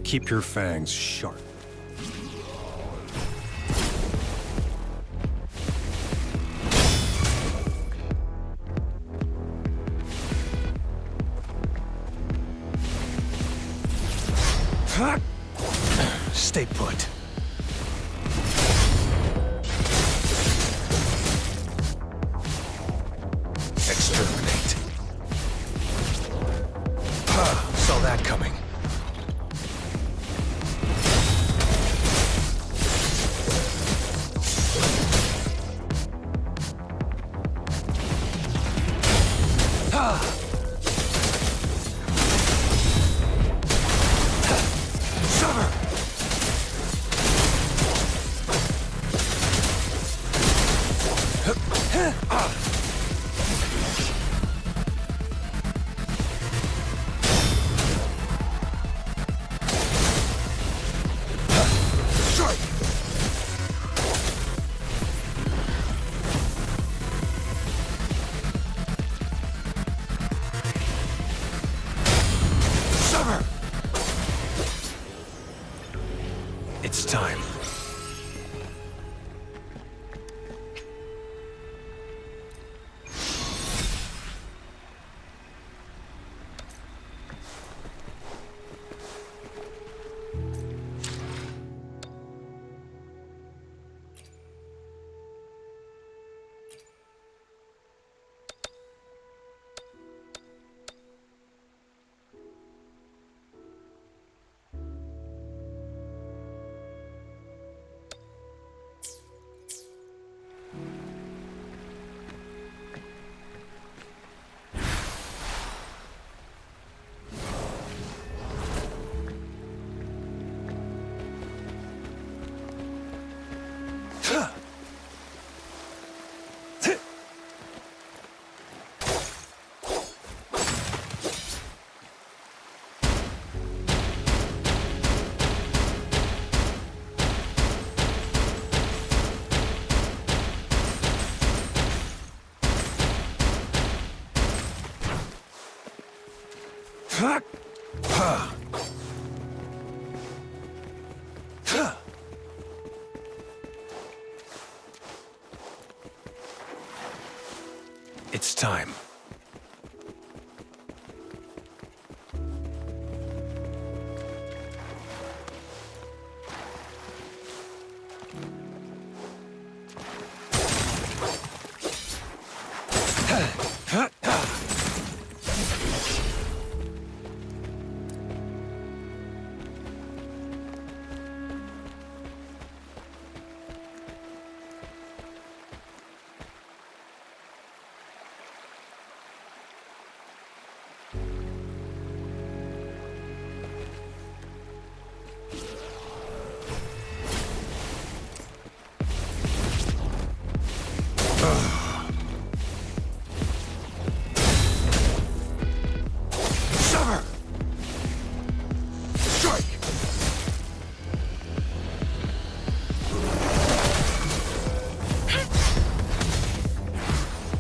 Keep your fangs sharp. Stay put. Exterminate. Saw that coming. It's time. It's time.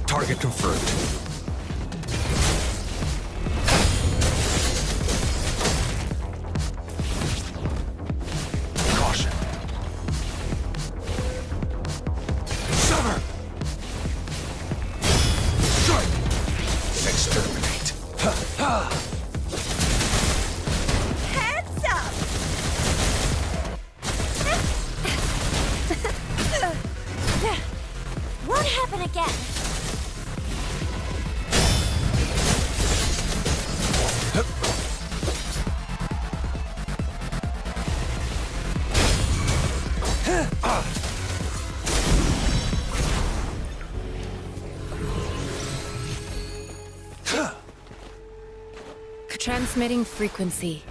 Target confirmed. Caution. Sever! Strike! Exterminate. Heads up! Won't happen again. Transmitting frequency.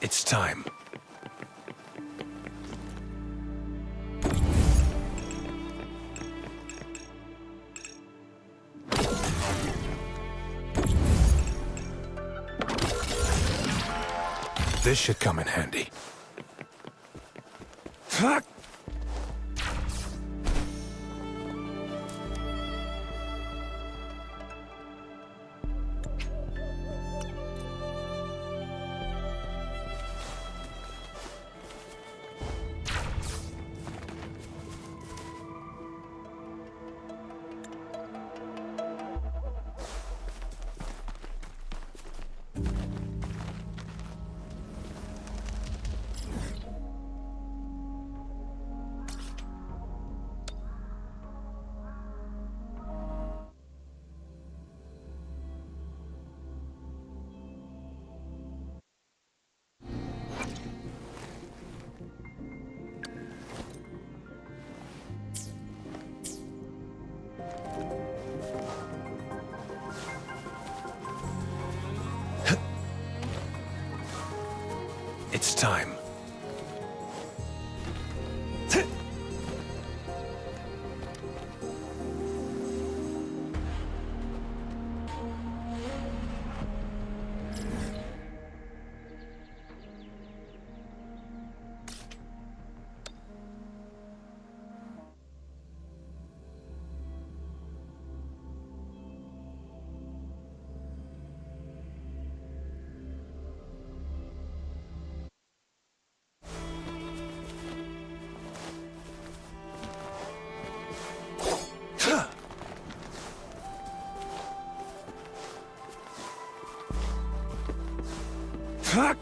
It's time. This should come in handy. Fuck! It's time. Fuck!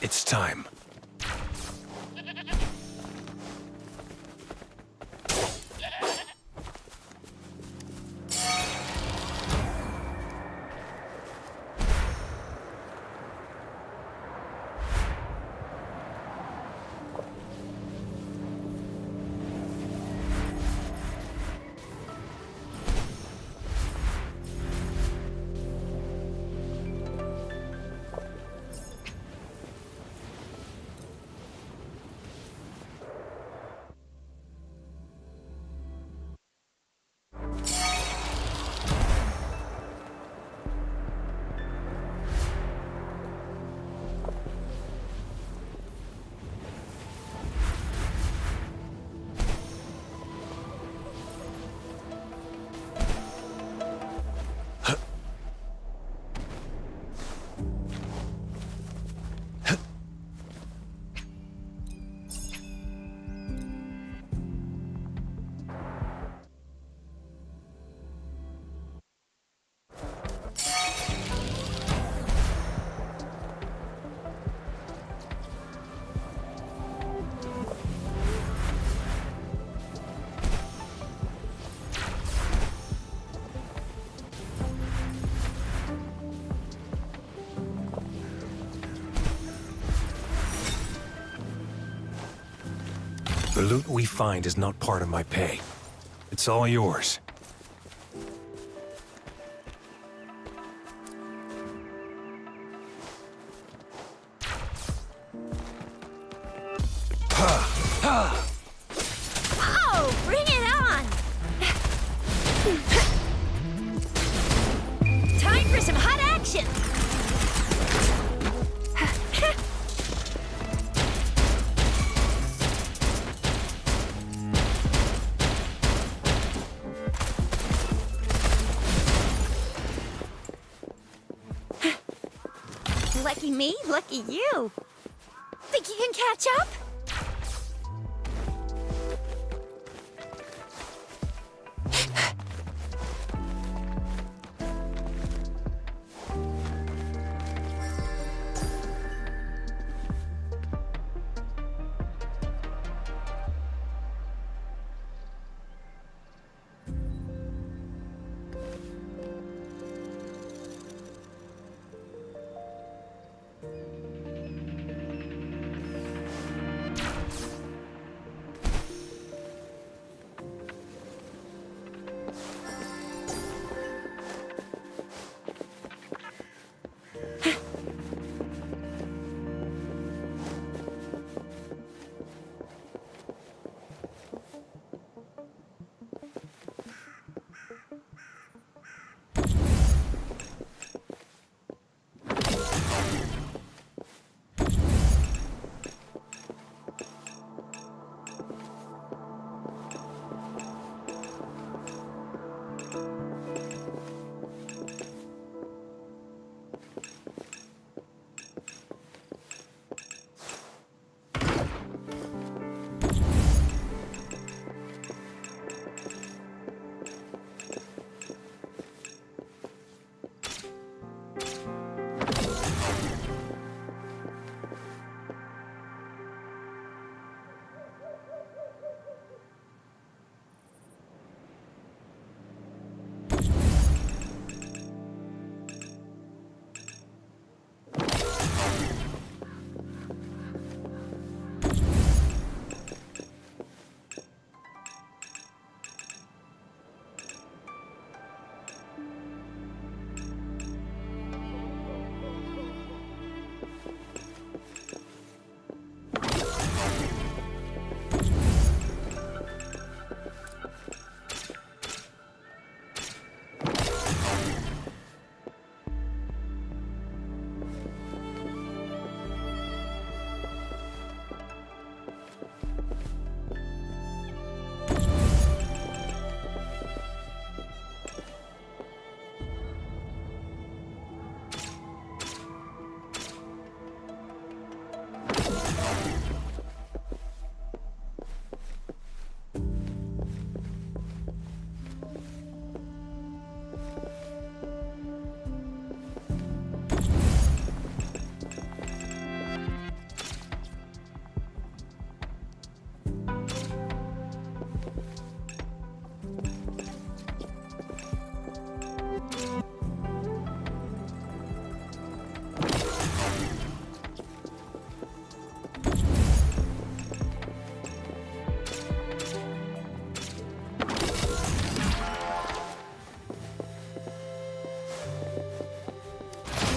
It's time. The loot we find is not part of my pay. It's all yours. Ha! Oh, bring it on! Time for some hot action! Lucky me, lucky you. Think you can catch up?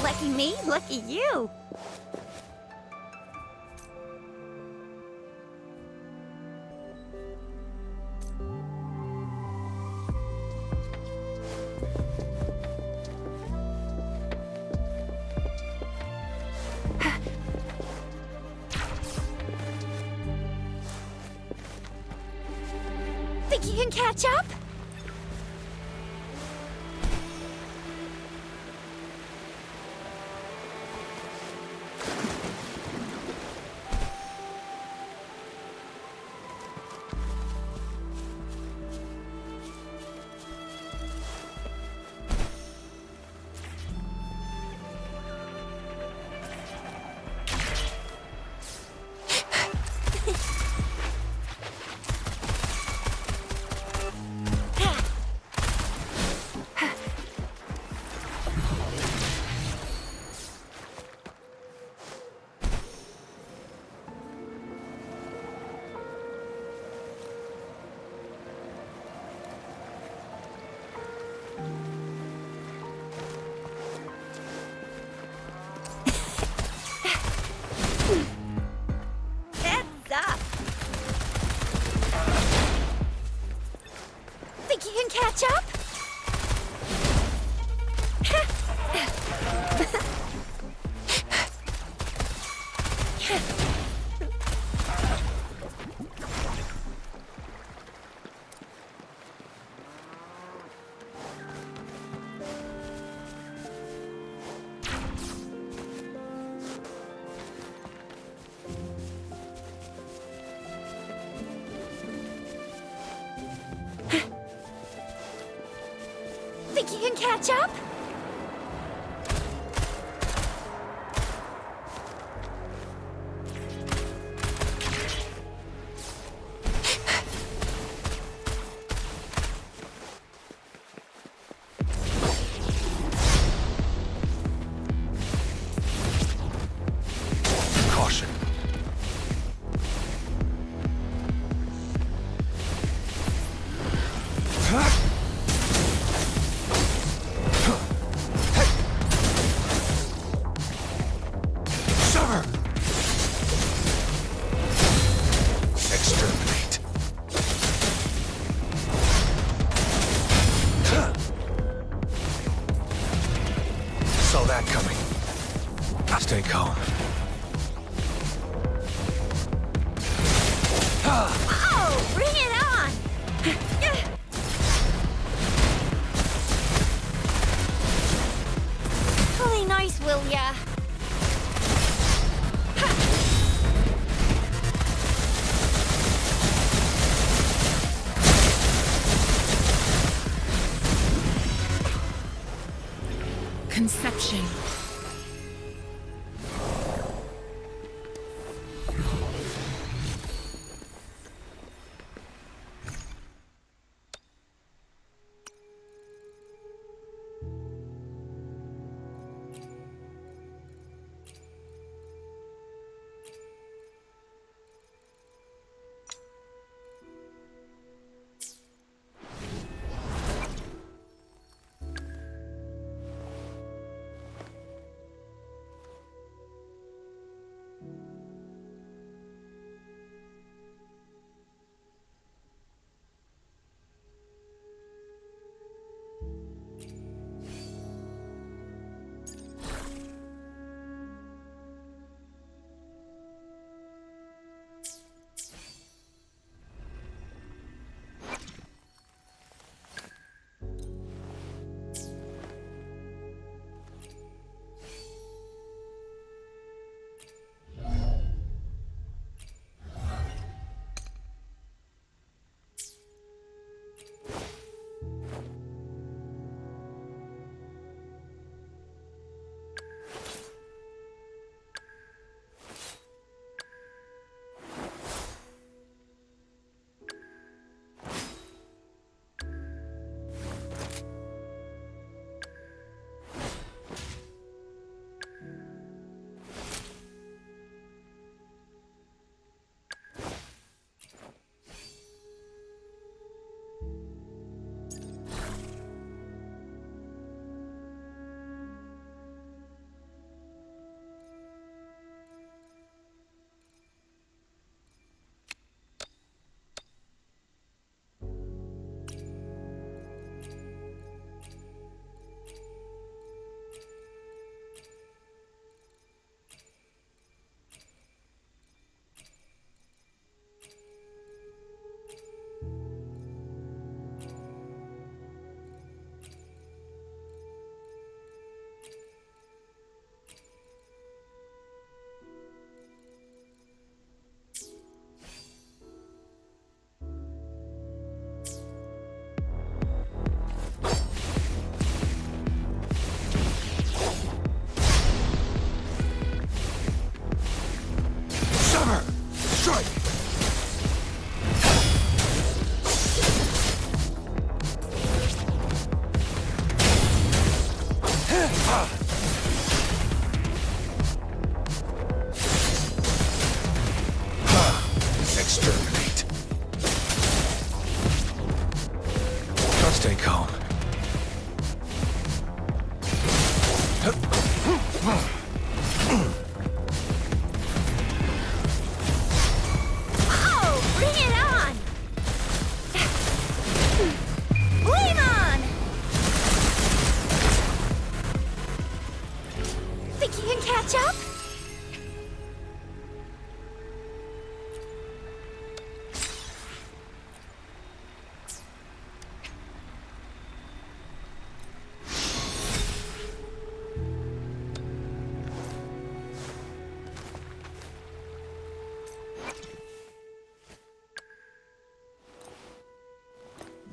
Lucky me, lucky you. Think you can catch up? you can catch up? Caution. Sever! Exterminate. Saw that coming. Stay calm. Oh, bring it on! Really nice, will ya? Conception.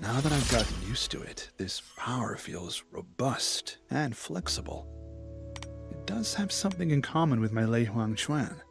Now that I've gotten used to it, this power feels robust and flexible. It does have something in common with my Lei Huang Chuan.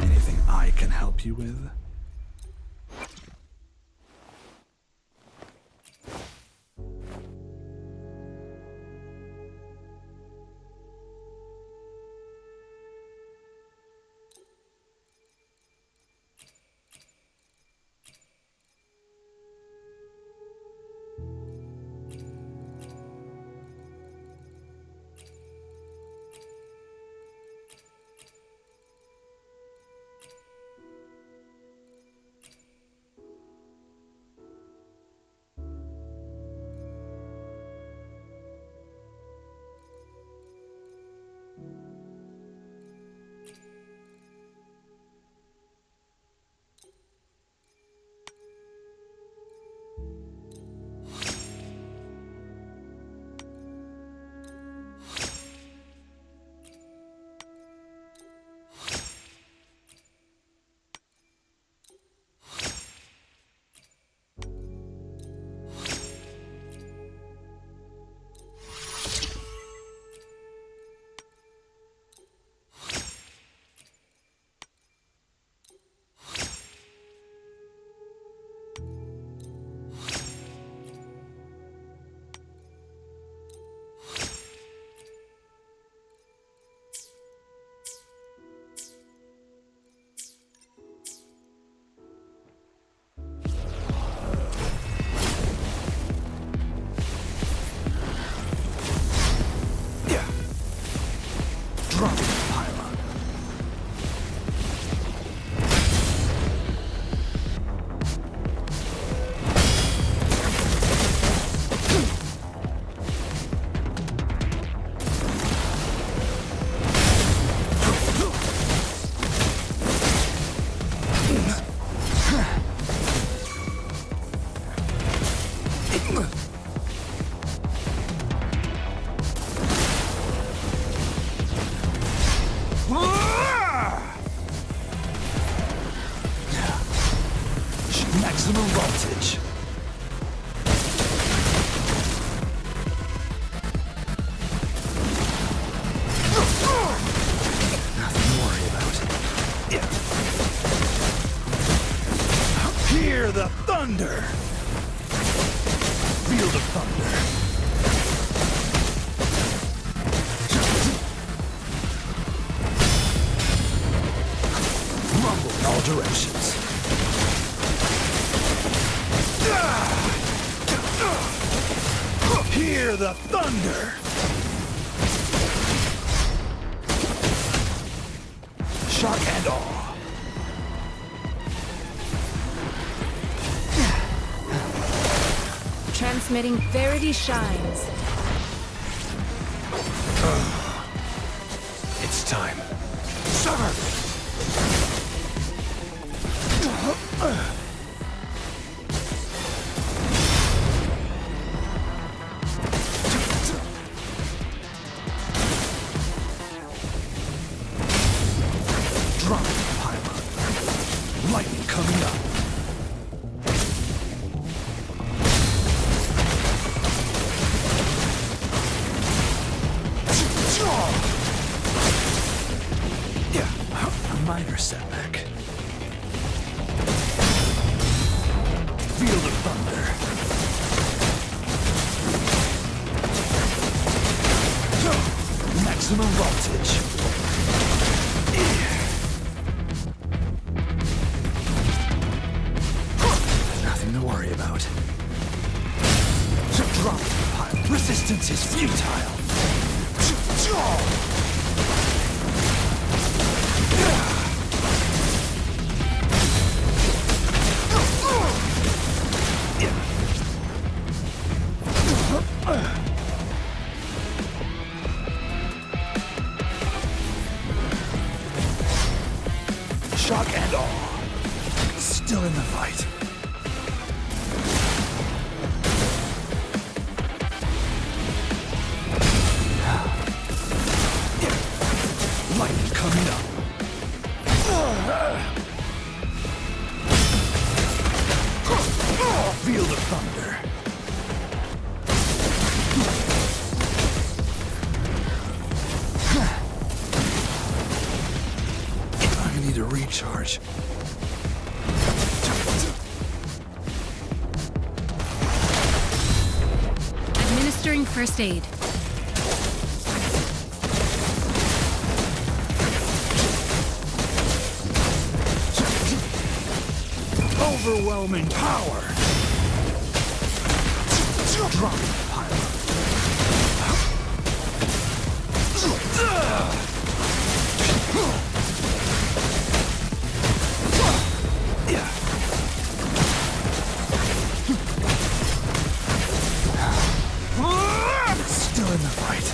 Anything I can help you with? Drop the pylon. Maximum voltage. Nothing to worry about. Hear the thunder. Feel the thunder. Rumble in all directions. Hear the thunder! Shock and awe. Transmitting Verity Shines. It's time. Sever! Drop the pylon. Lightning coming up. Maximum voltage. Nothing to worry about. Drop the pile. Resistance is futile. Shock and awe. Still in the fight. Lightning coming up. Feel the thunder. I need a recharge. Administering first aid. Overwhelming power. Drop the pile. Still in the fight.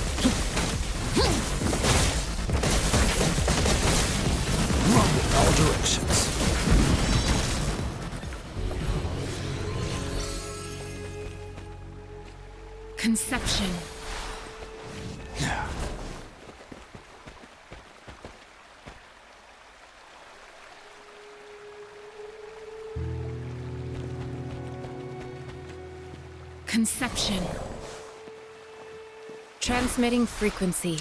Rumble in all directions. Conception. Conception. Transmitting frequency.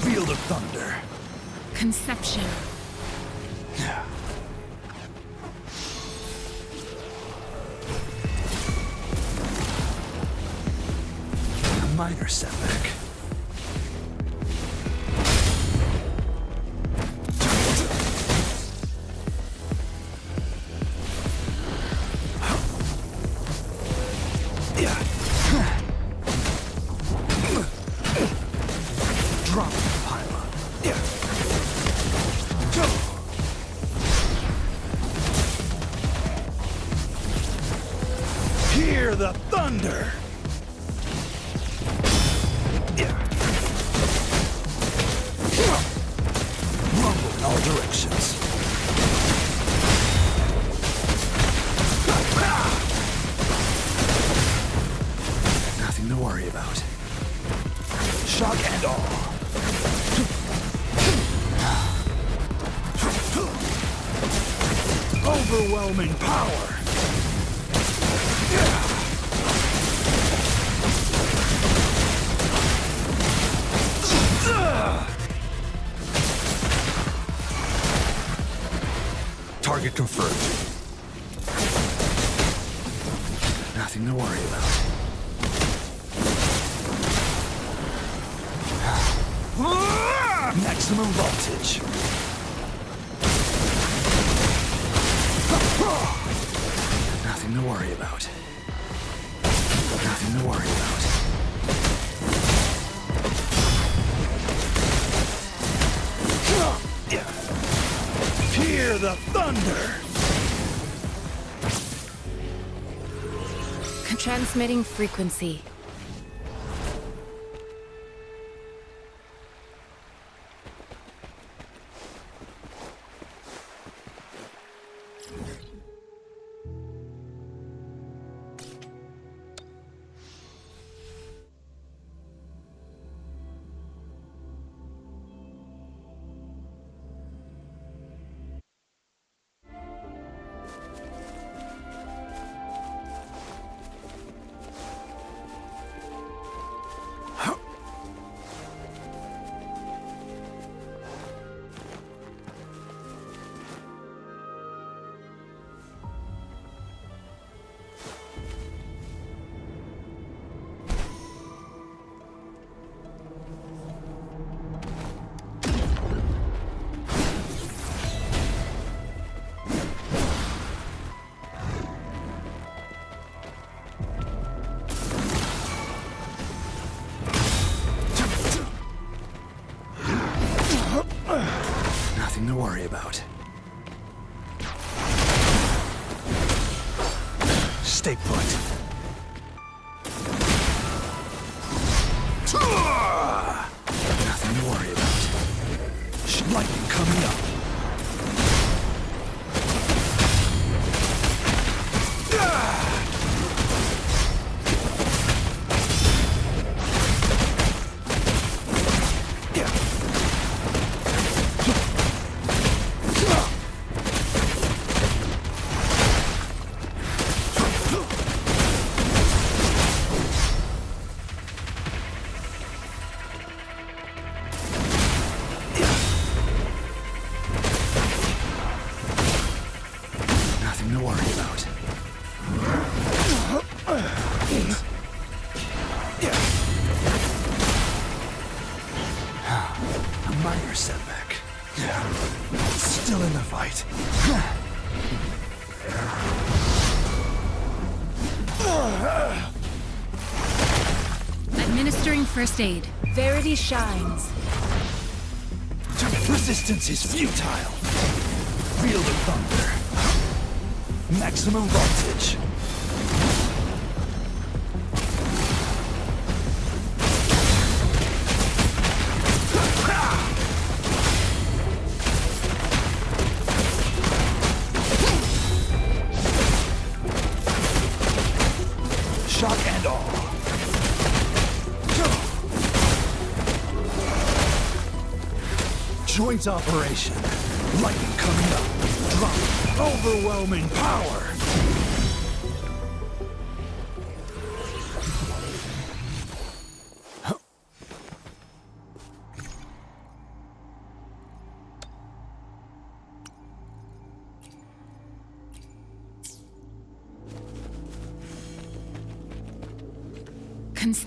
Field of thunder. Conception. A minor setback. Drop the pile. Hear the thunder. Rumble in all directions. Nothing to worry about. Shock and awe. Overwhelming power. Target confirmed. Nothing to worry about. Maximum voltage. Nothing to worry about. Nothing to worry about. Hear the thunder! Transmitting frequency. Nothing to worry about. Stay put. Nothing to worry about. Lightning coming up. Nothing to worry about. A minor setback. Still in the fight. Administering first aid. Verity shines. Resistance is futile. Feel the thunder. Maximum voltage. Shock and awe. Joint operation. Lightning coming up. Drop. Overwhelming power.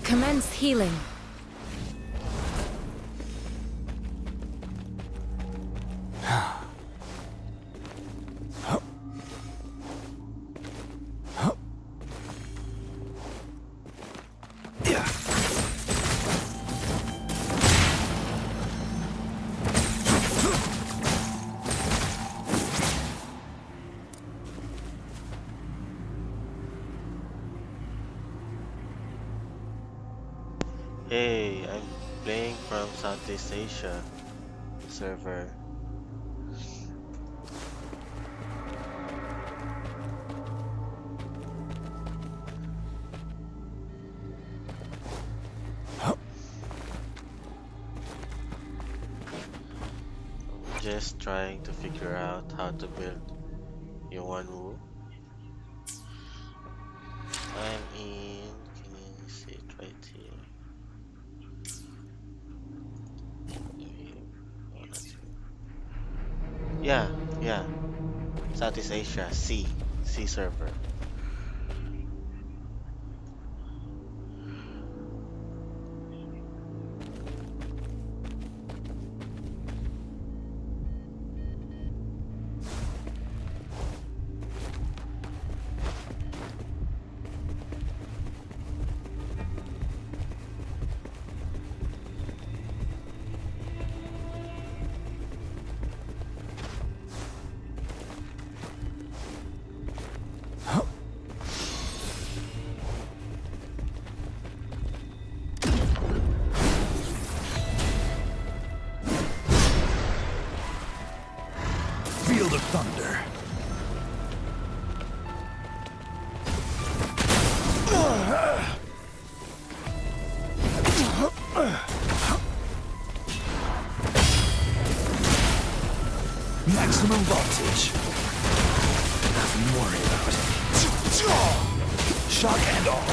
Commence healing. Hey, I'm playing from Southeast Asia server. Just trying to figure out how to build Yuanwu. I'm in, can you see it right here? Yeah, yeah. It's Southeast Asia, C server. Field of thunder. Maximum voltage. Nothing to worry about. Shock and all.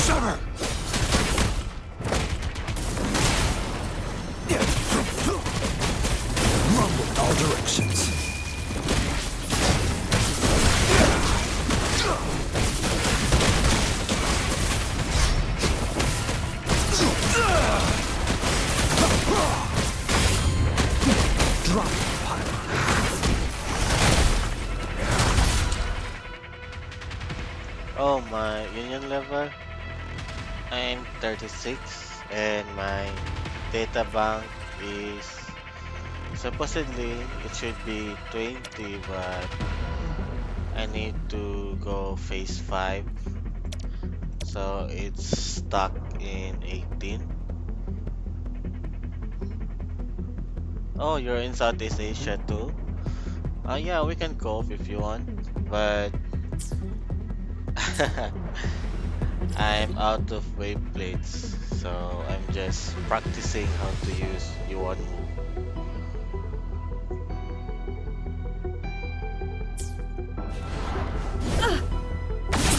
Sever! Rumble in all directions. Drop pile. Oh, my union level? I'm 36 and my data bank is supposedly it should be 20, but I need to go phase 5, so it's stuck in 18. Oh, you're in Southeast Asia too? Yeah, we can co-op if you want, but I'm out of wave plates, so I'm just practicing how to use Yuan Wu.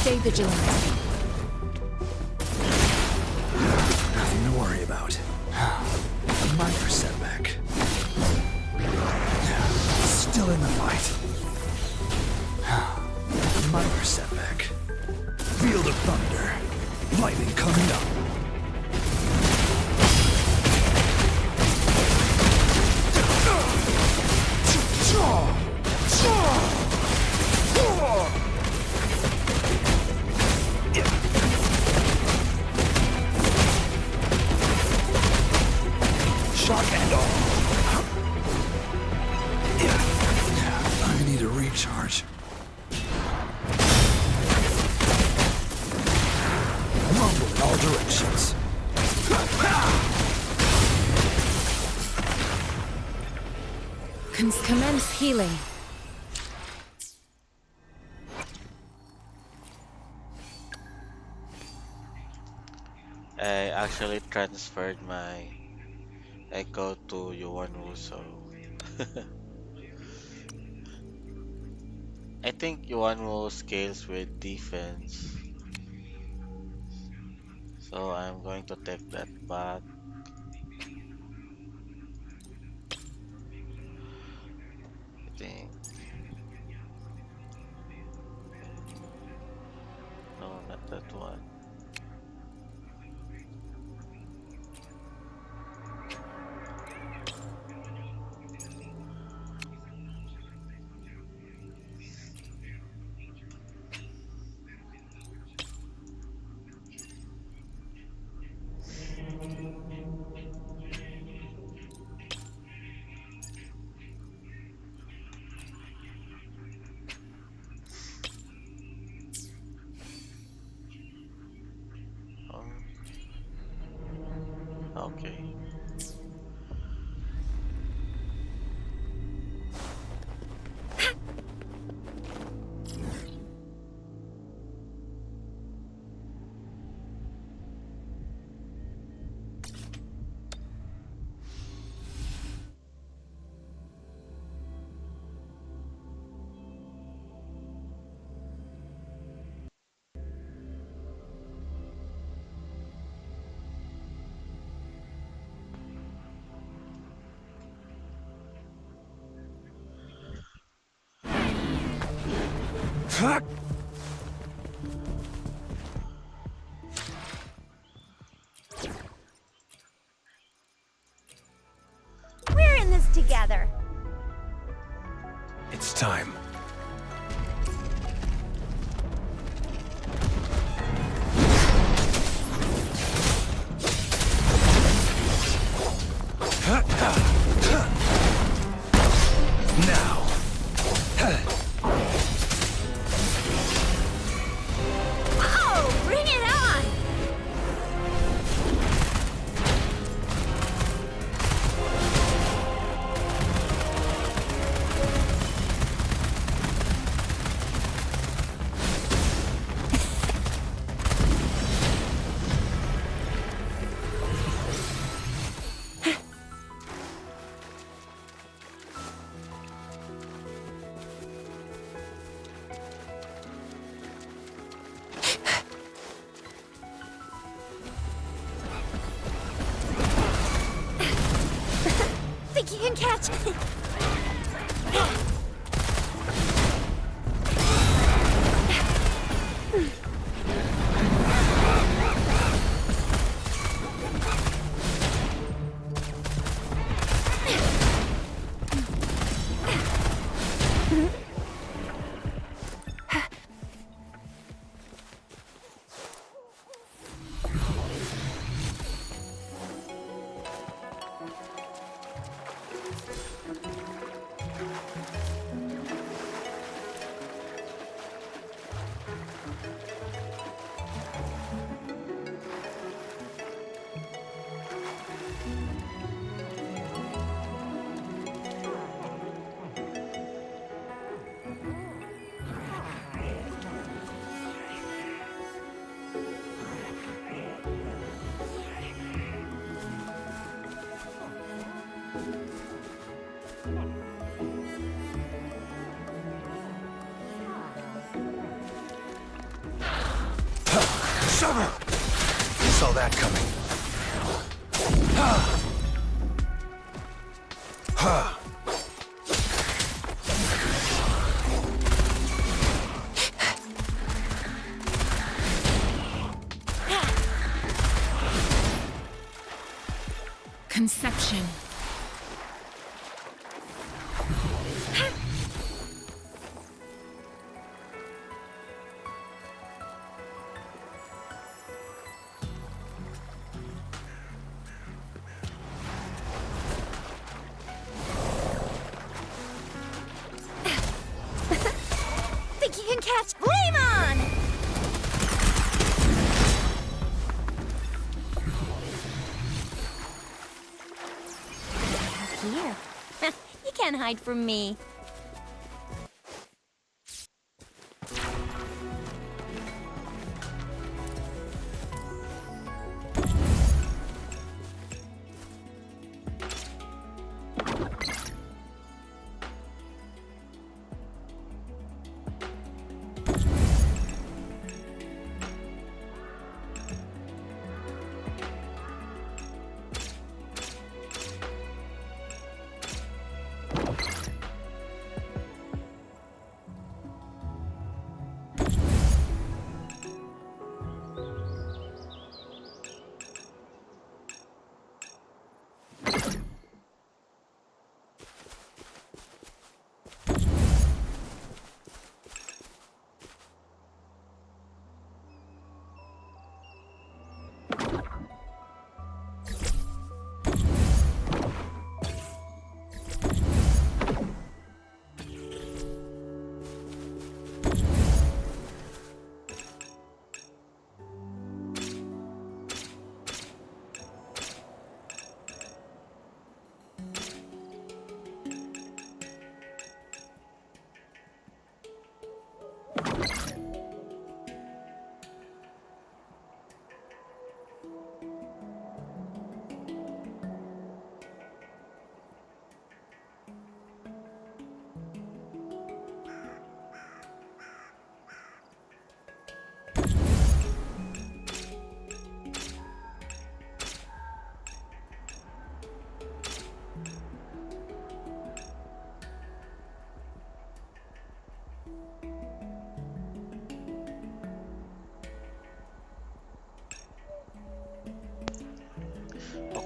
Stay vigilant. Nothing to worry about. A minor setback. Still in the fight. A minor setback. Field of thunder. Lightning coming up. Shock and all. I need a recharge. Rumble in all directions. Commence healing. I actually transferred my Echo to Yuan Wu, so I think Yuan Wu scales with defense, so I'm going to take that back. I think no, not that one. Okay. We're in this together. It's time. Now. Oh, bring it on! Think you can catch me? Summer! Saw that coming. Conception. Think you can catch? Flame on! Here. You can't hide from me.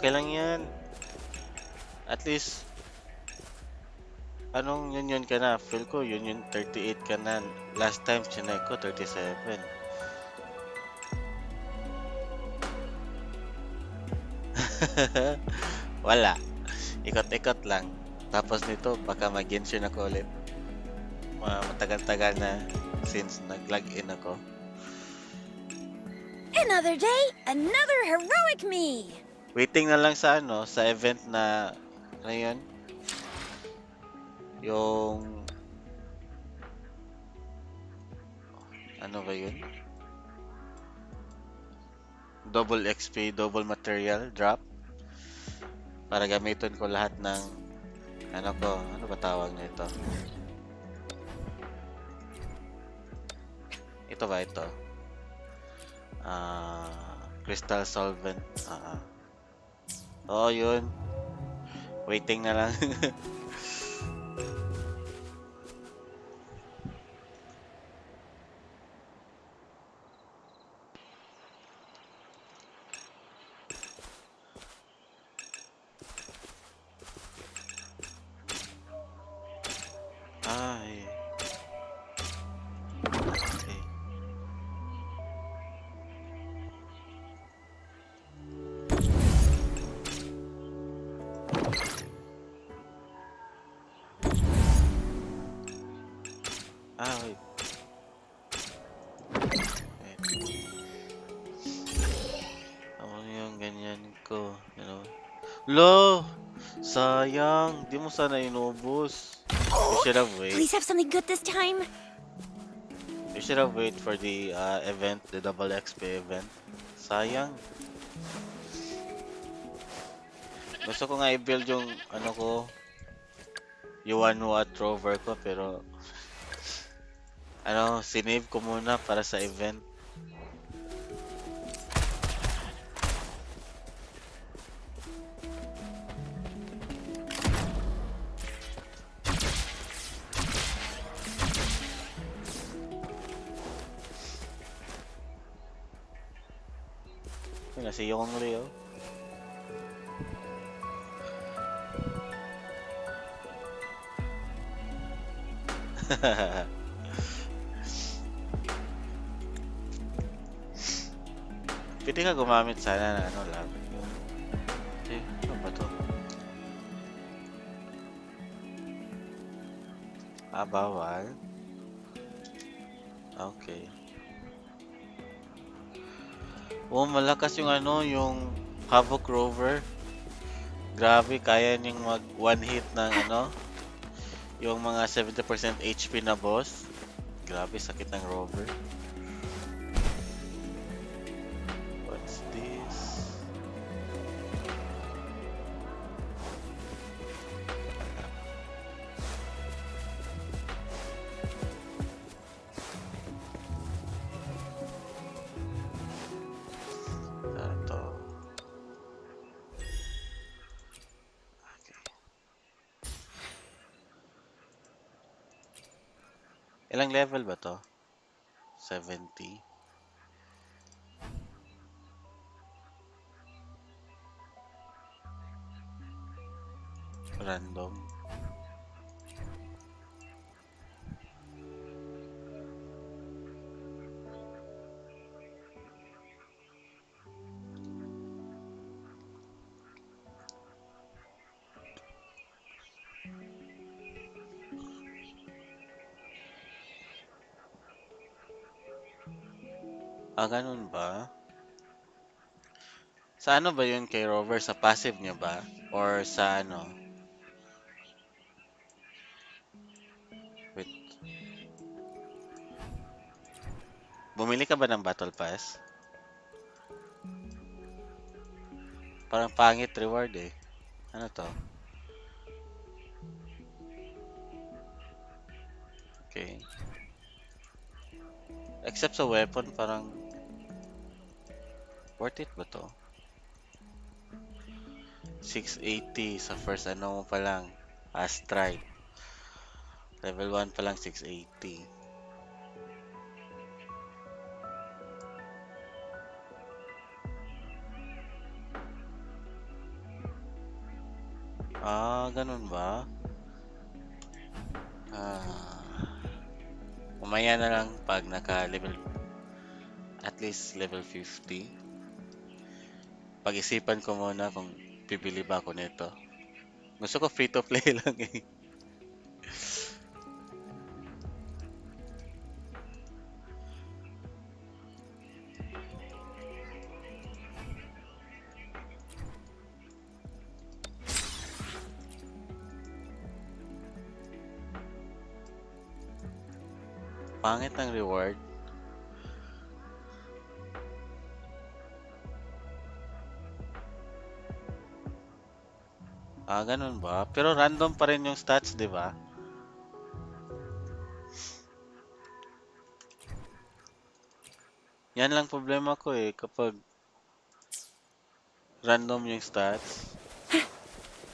Okay lang yan. At least, anong yun ka na? Feel ko yun 38 ka na. Last time, chinek ko 37. Wala. Ikot-ikot lang. Tapos nito, baka mag-genshin ako ulit. Matagal-tagal na since nag-log in ako. Another day, another heroic me! Waiting na lang sa sa event na yun. Yung ano ba yun? Double XP, double material drop para gamitin ko lahat ng ano ba tawag nito? Ito ba ito? Crystal solvent. Oo, yun. Waiting na lang. Ay. Okay. Wait. Ano yung ganyan ko, you know? Lo! Sayang! Di mo sana inubos. You should have wait. Please have something good this time. You should have wait for the event, the double XP event. Sayang. Gusto ko nga i-build yung Yuan Wat Rover ko, pero sinave ko muna para sa event. Yun na si Yong Leo. Pwede ka gumamit sana na lang. Ano ba to? Bawal. Okay. Malakas yung yung Havoc Rover. Grabe, kaya niyang mag one hit ng yung mga 70% HP na boss. Grabe, sakit ng Rover. What's this? Ito. Okay. Ilang level ba to? 70. Random. Ganun ba? Sa ba yun kay Rover? Sa passive niya ba? Or sa Wait. Bumili ka ba ng Battle Pass? Parang pangit reward eh. Ano to? Okay. Except sa weapon, parang worth it ba to? 680 sa first mo pa lang. Strike. Level 1 pa lang 680. Ganun ba? Ah, mamaya na lang pag naka-level, at least level 50. Pag-isipan ko muna kung bibili ba ako nito. Gusto ko free to play lang eh. Pangit ng reward. Ganun ba? Pero random pa rin yung stats, di ba? Yan lang problema ko eh, kapag random yung stats.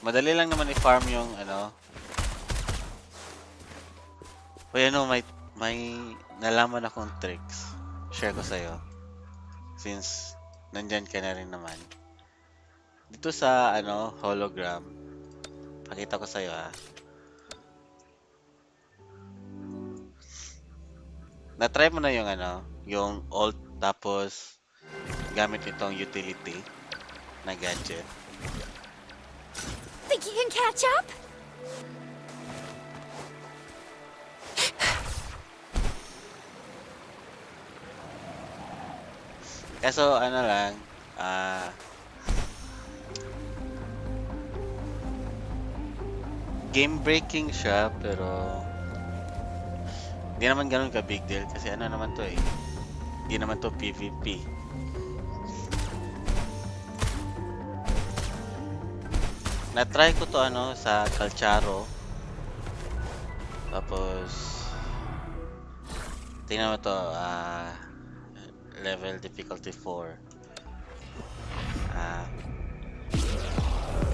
Madali lang naman i-farm yung ano. O may nalaman akong tricks. Share ko sa'yo. Since nandyan ka na rin naman. Dito sa ano, hologram. Pakita ko sa'yo ah. Na-try mo na yung ano, yung alt tapos gamit itong utility na gadget. Think you can catch up? Kaso ano lang, game breaking siya pero hindi naman ganun ka big deal kasi ano naman to eh. Hindi naman to PvP. Na-try ko to ano sa Calcharo. Tapos tingnan mo to, level difficulty 4.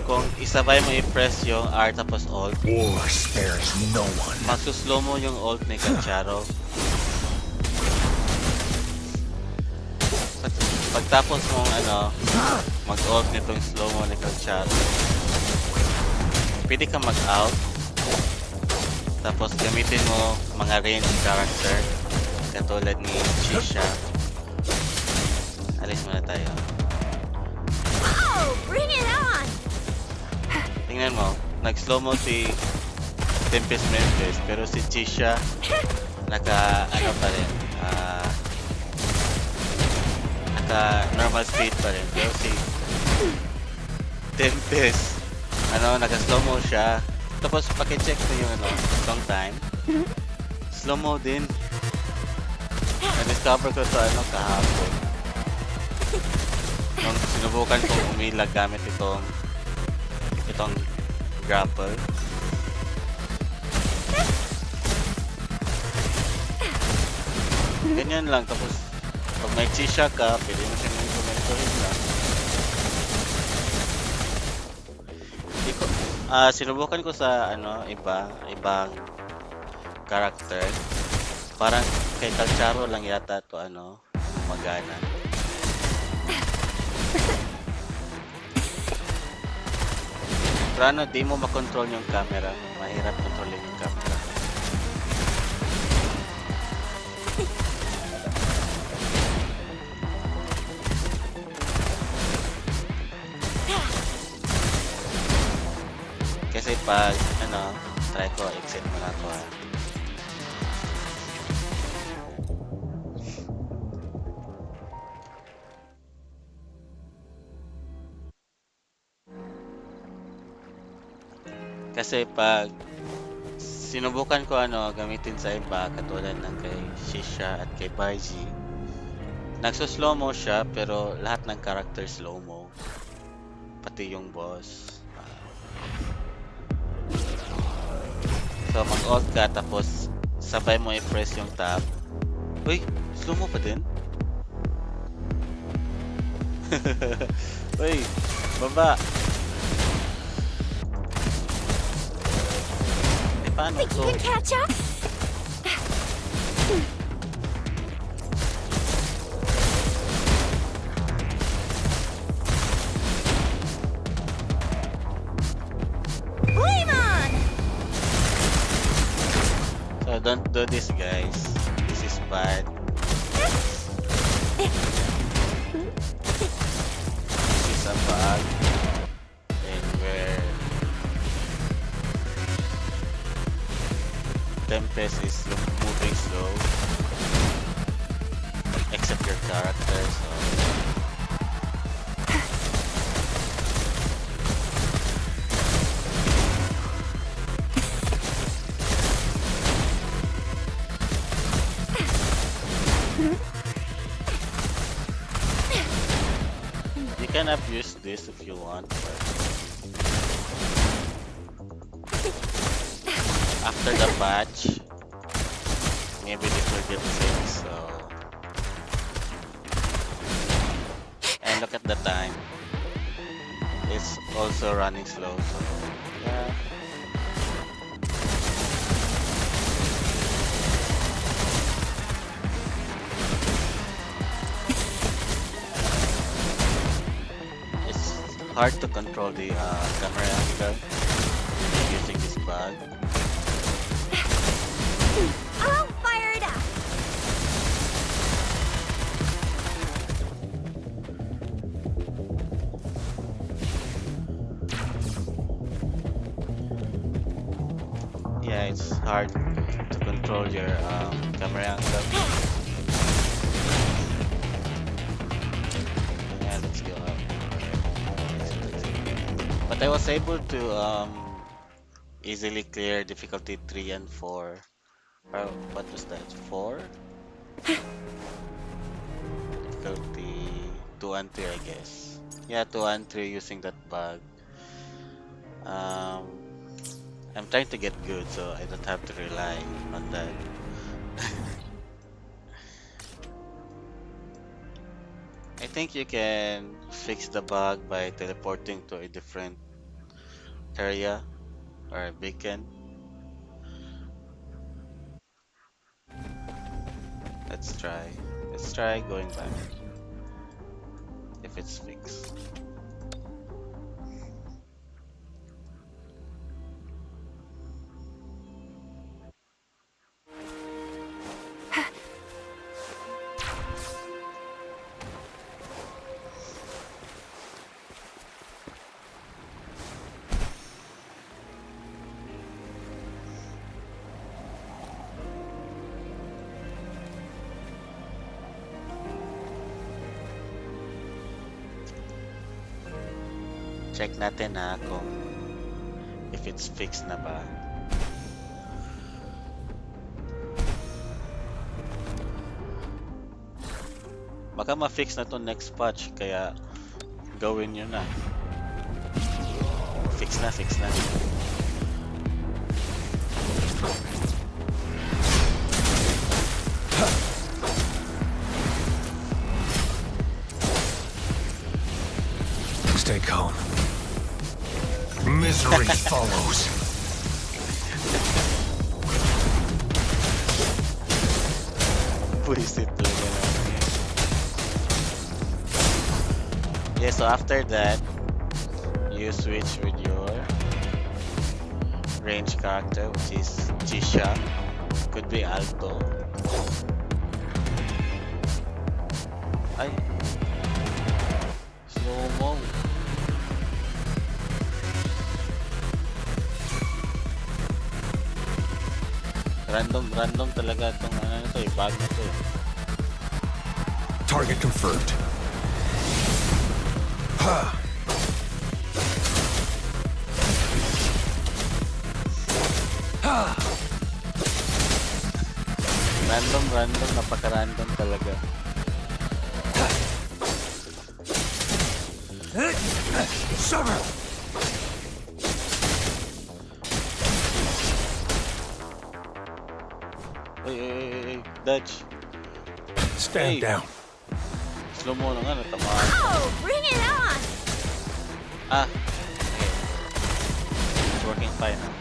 Kung isabay mo i-press yung R tapos alt, War spares no one. magsuslow mo yung alt ni Calcharo. Pagtapos mong ano, mag-alt nitong slow mo ni Calcharo, pwede ka mag-out. Tapos gamitin mo mga range character katulad ni Chisha. Alis muna tayo. Oh, bring it on! Tingnan mo, nag-slow mo si Tempest Memphis pero si Chisha naka ano pa rin, naka normal speed pa rin. Pero si Tempest naka-slow mo siya. Tapos paki-check mo yung long time. Slow mo din. Na-discover ko to kahapon. Nung sinubukan kong umilag gamit itong grapple. Ganyan lang. Tapos pag may chisha ka, pwede mo siyang implementorin na. Sinubukan ko sa ibang character. Parang kay Calcharo lang yata to magana. Pero di mo makontrol yung camera. Mahirap kontrolin yung camera. Kasi pag try ko exit muna ako Kasi pag sinubukan ko gamitin sa iba katulad ng kay Shisha at kay Baiji, nagso-slow mo siya pero lahat ng character slow mo. Pati yung boss. So mag-alt ka tapos sabay mo i-press yung tab. Uy, slow mo pa din? Uy, baba. Paano Think to? you can catch up? don't do this, guys. This is bad. This is a bug. And where Tempest is moving slow. Except your character, so you can abuse this if you want, but after the patch, maybe this will get fixed, so. And look at the time. It's also running slow, so yeah. It's hard to control the camera angle using this bug. I'll fire it up. Yeah, it's hard to control your camera angle. Yeah, let's go up. But I was able to easily clear difficulty 3 and 4. What was that? 4? Difficulty 2 and 3, I guess. Yeah, 2 and 3 using that bug. I'm trying to get good, so I don't have to rely on that. I think you can fix the bug by teleporting to a different area or a beacon. Let's try. Let's try going back. If it's fixed. Check natin kung if it's fixed na ba. Baka ma-fix na to next patch, kaya gawin nyo na. Fix na, fix na. Stay calm. Misery follows. Puisit talaga naman yan. Yeah, so after that, you switch with your range character, which is Chisha. Could be Alto. Ay. Slow-mo. Random talaga itong ano na to, bag na to. Target confirmed. Ha! Ha! Random, napaka-random talaga. Summer! Hey, Dutch. Stand down. Slow mo na nga, natamaan. Oh, bring it on. Ah, okay. It's working fine now.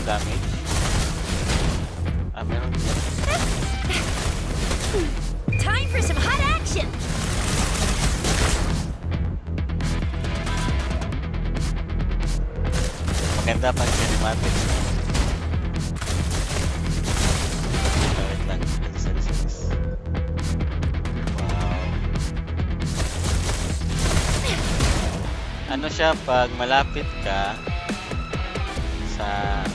damage. Meron din. Time for some hot action! Maganda pag cinematics. Wait lang. Alis. Wow. Ano siya pag malapit ka sa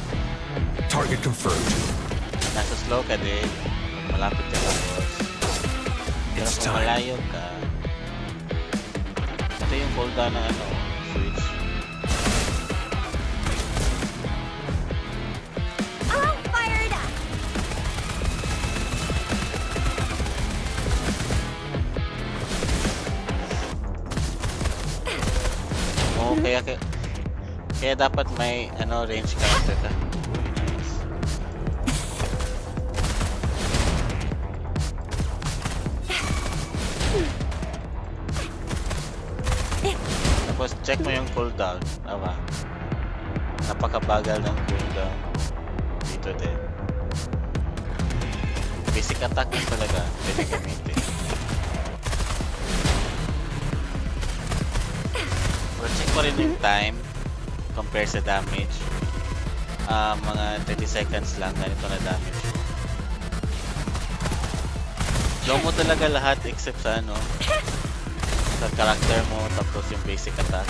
Target confirmed. nasa slow ka din, pag malapit ka sa boss. Pero It's kung time. malayo ka, ito yung cooldown ng ano, switch. All fired up! Oo, kaya dapat may ano range counter ka. Nice. Tapos check mo yung cooldown. Tama. Napakabagal ng cooldown. Dito din. Basic attack lang talaga. Pwede gamitin. Pero check mo rin yung time compare sa damage. Mga 30 seconds lang ganito na damage. Low mo talaga lahat except sa ano sa character mo tapos yung basic attack.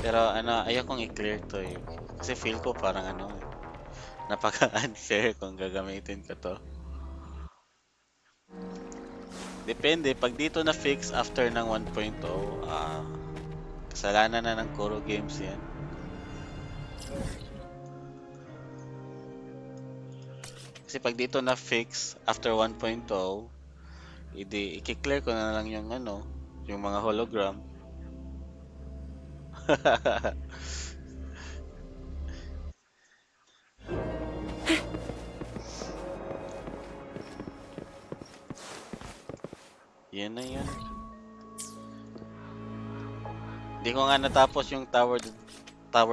Pero ano, ayokong i-clear to eh. Kasi feel ko parang ano, napaka-unfair kung gagamitin ko to. Depende, pag dito na fix after ng 1.0, kasalanan na ng Kuro Games yan. Kasi pag dito na fix after 1.0, i-clear ko na lang yung ano, yung mga hologram. Yan na yan. Hindi ko nga natapos yung Tower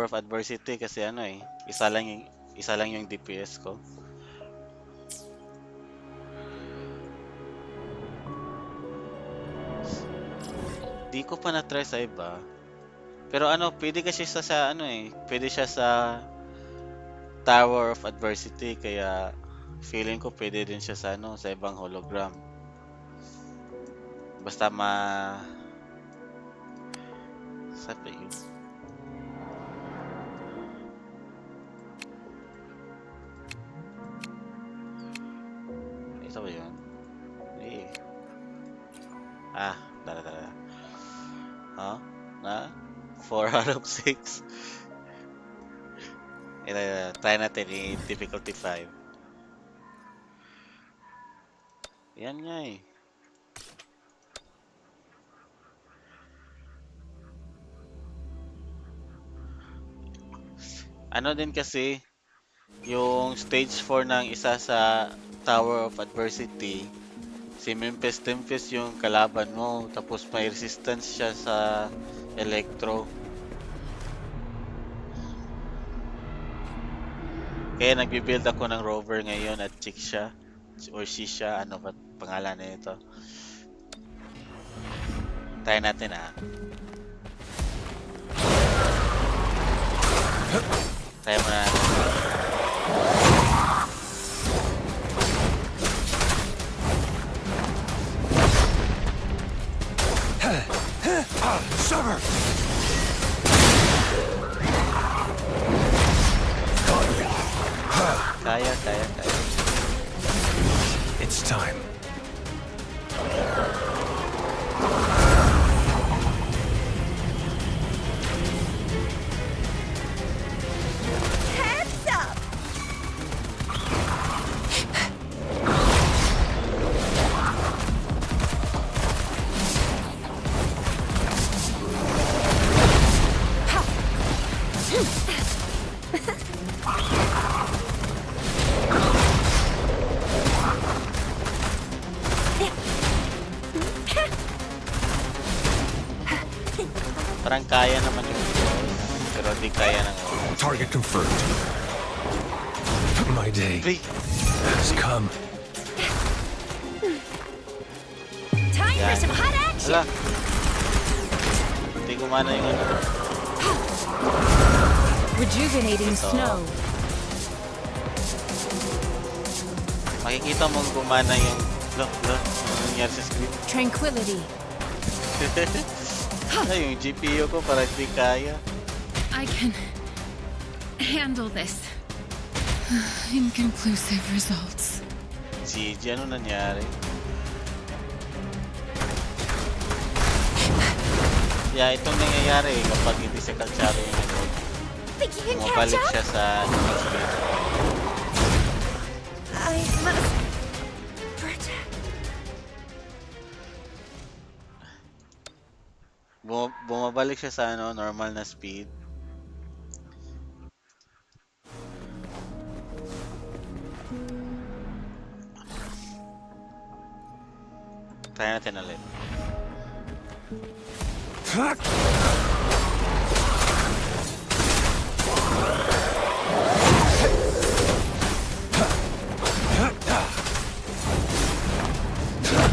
of Adversity kasi ano eh, isa lang yung DPS ko. Di ko pa na-try sa iba. Pero ano, pwede kasi siya sa ano eh, pwede siya sa Tower of Adversity kaya feeling ko pwede din siya sa ano, sa ibang hologram. Basta saan ba yun? Ito ba yun? Eh. Tara. Na? 4 out of 6. Try natin i difficulty 5. Yan nga eh. Ano din kasi, yung stage 4 ng isa sa Tower of Adversity, si Tempest yung kalaban mo, tapos may resistance siya sa Electro. Kaya nagbi-build ako ng rover ngayon at chick siya, or she siya, ano ba pangalan na ito. Try natin Try mo na Sever! Kaya. It's time. Heads up! Parang kaya naman yung boss, pero di kaya ng boss. Target confirmed. My day Uy! has come. Time for Yan. some hot action. Ala! Hindi gumana yung ano. Rejuvenating Ito. snow. Makikita mong gumana yung... Ano nangyari sa screen? Tranquility. Ay, yung GPU ko parang di kaya. I can handle this. Inconclusive results. GG, ano nangyari? Yeah, itong nangyayari kapag hindi si Calcharo yung nanood. Think you can catch Bumabalik up? siya sa HP. I must protect. Bumabalik siya sa ano, normal na speed. Try natin ulit.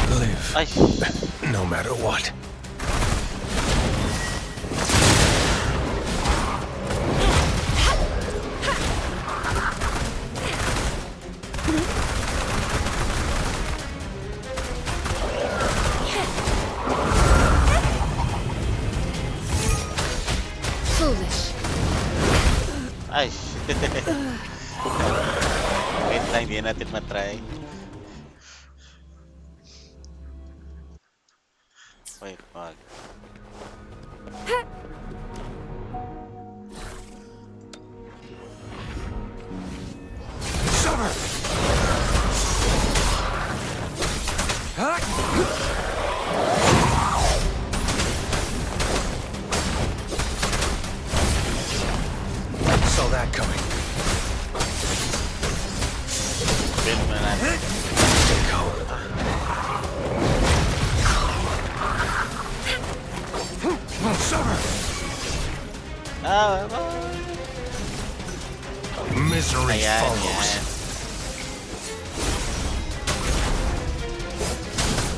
Live, Ay! no matter what. Foolish. Ay! Wait lang, hindi natin matry. Wait, wag. Saw that coming. Build mo natin. Stay calm. Summer! Ah! Misery Ayan, follows. yan.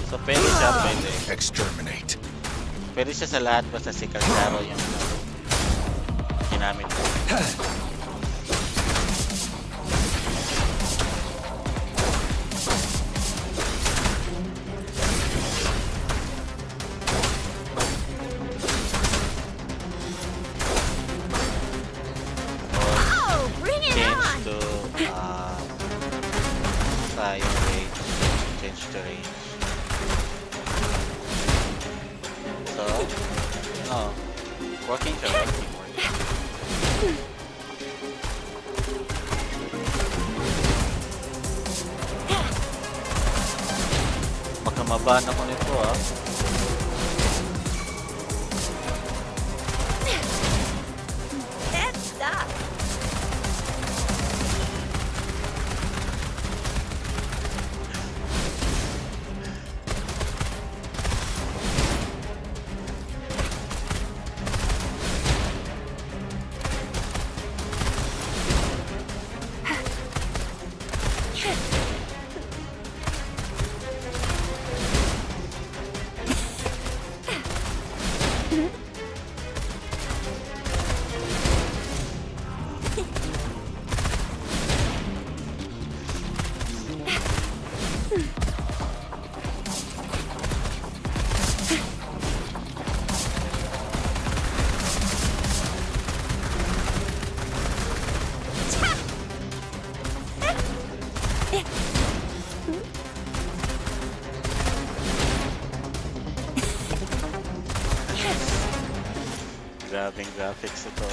So, pwede siya, pwede. Exterminate. Pwede siya sa lahat, basta si Calcharo yung ginamit ko. Oh, bring it Change on. to fire range. Change to range. So, no. Working siya, working. Magkamabahan ako nito ah. Can't stop. Grabing graphics ito.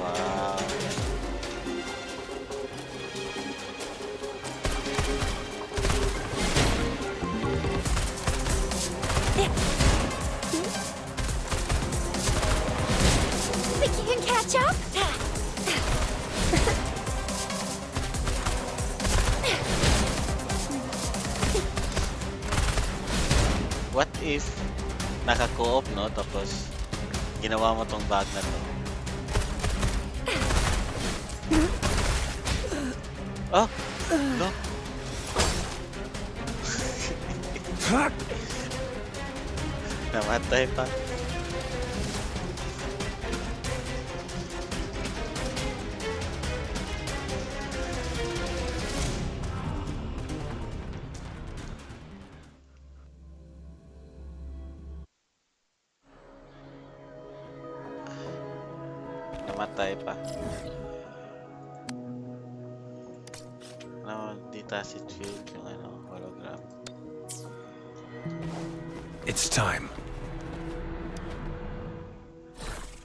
Wow. Think you can catch up? What if naka-co-op, no? Tapos ginawa mo tong bag na to. Oh! No! Namatay pa. Namatay pa. No, di tacit field yung ano, hologram. It's time.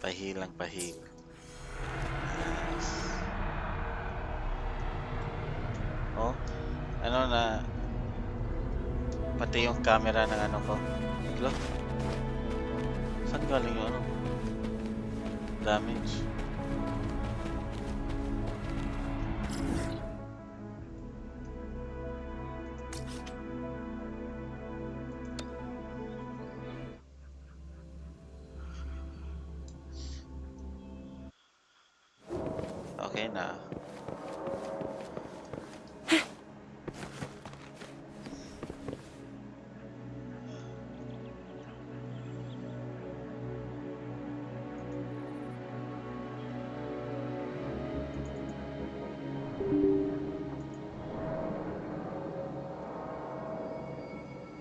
Pahilang pahig. Oh, ano na, pati yung camera ng ano ko. Lo? Saan galing yung ano? Damage. Okay na.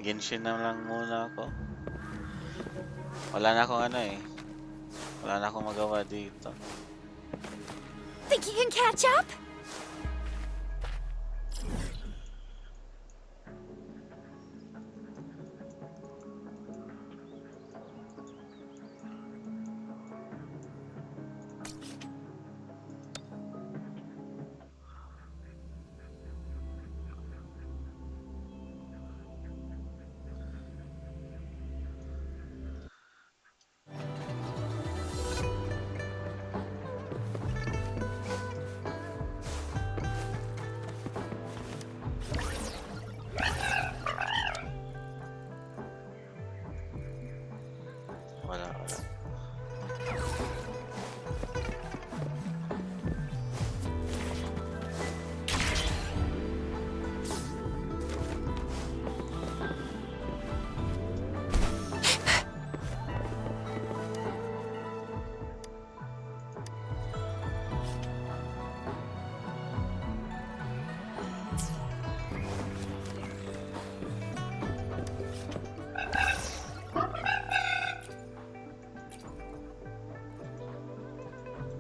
Genshin na lang muna ako. Wala na akong ano eh. Wala na akong magawa dito. Think you can catch up? Wala, wala.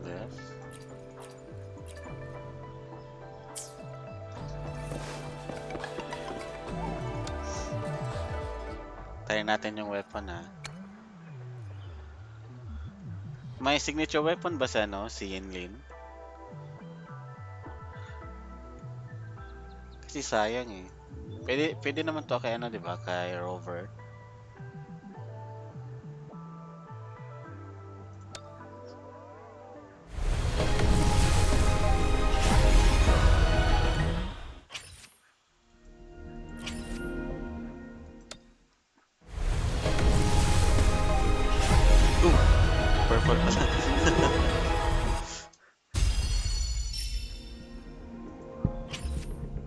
Left. Tayo natin yung weapon ha. May signature weapon ba sa ano, si Yinlin? Kasi sayang eh. Pwede naman to kay ano, 'di ba? Kay Rover. Purple pala.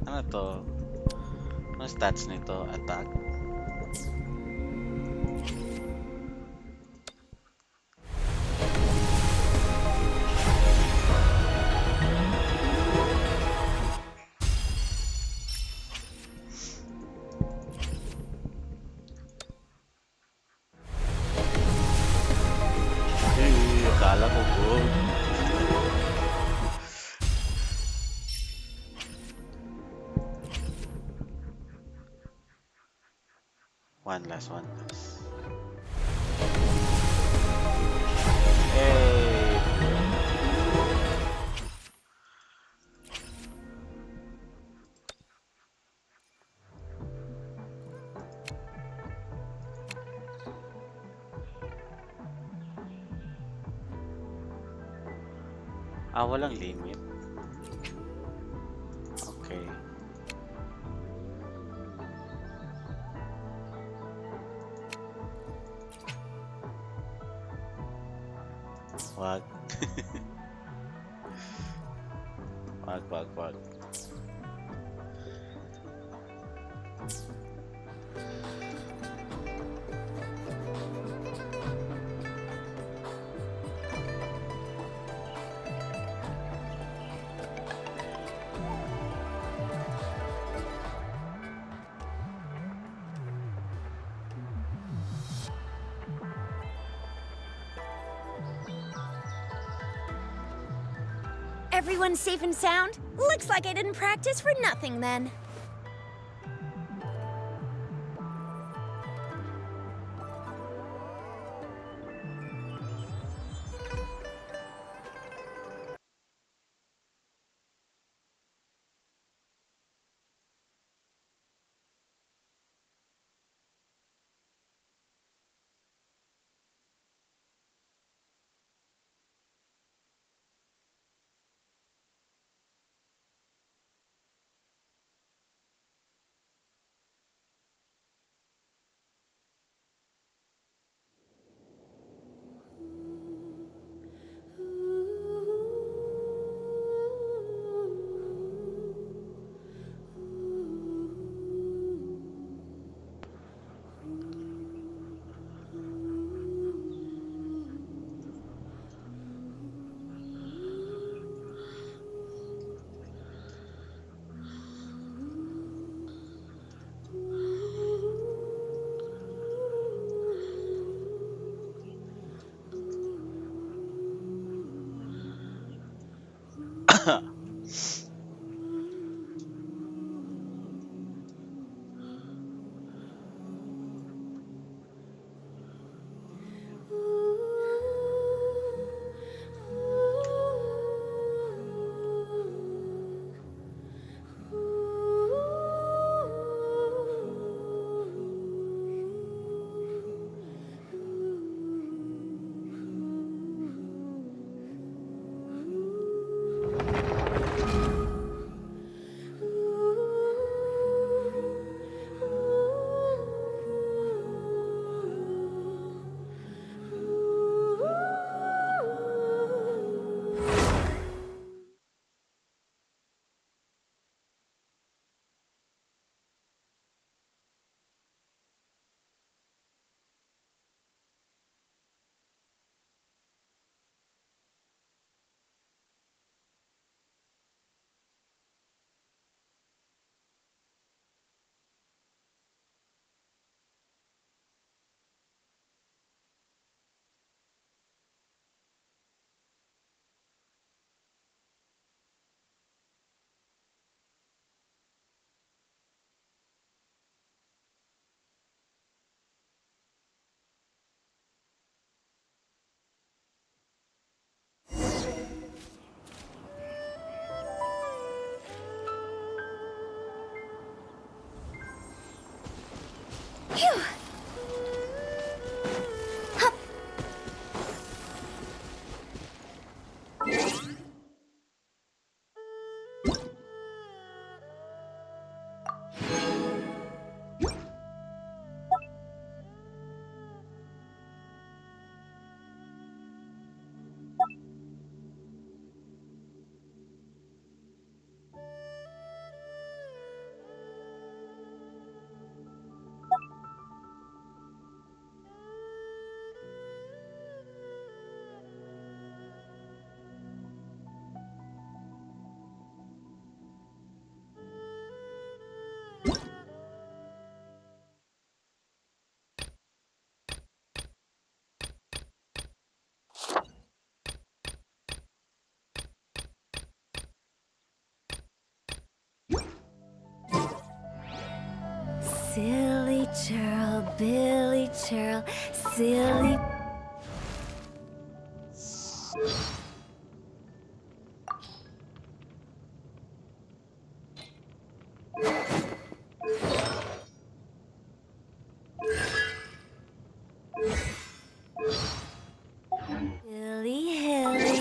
Ano to? Ano stats nito? Attack? Akala ko gold. One last. Hey! Ah, walang limit. Okay. Wag. Wag, wag, wag. Everyone safe and sound? Looks like I didn't practice for nothing then. Phew! Hup! Silly churl, Billy churl, silly. Hilly, hilly.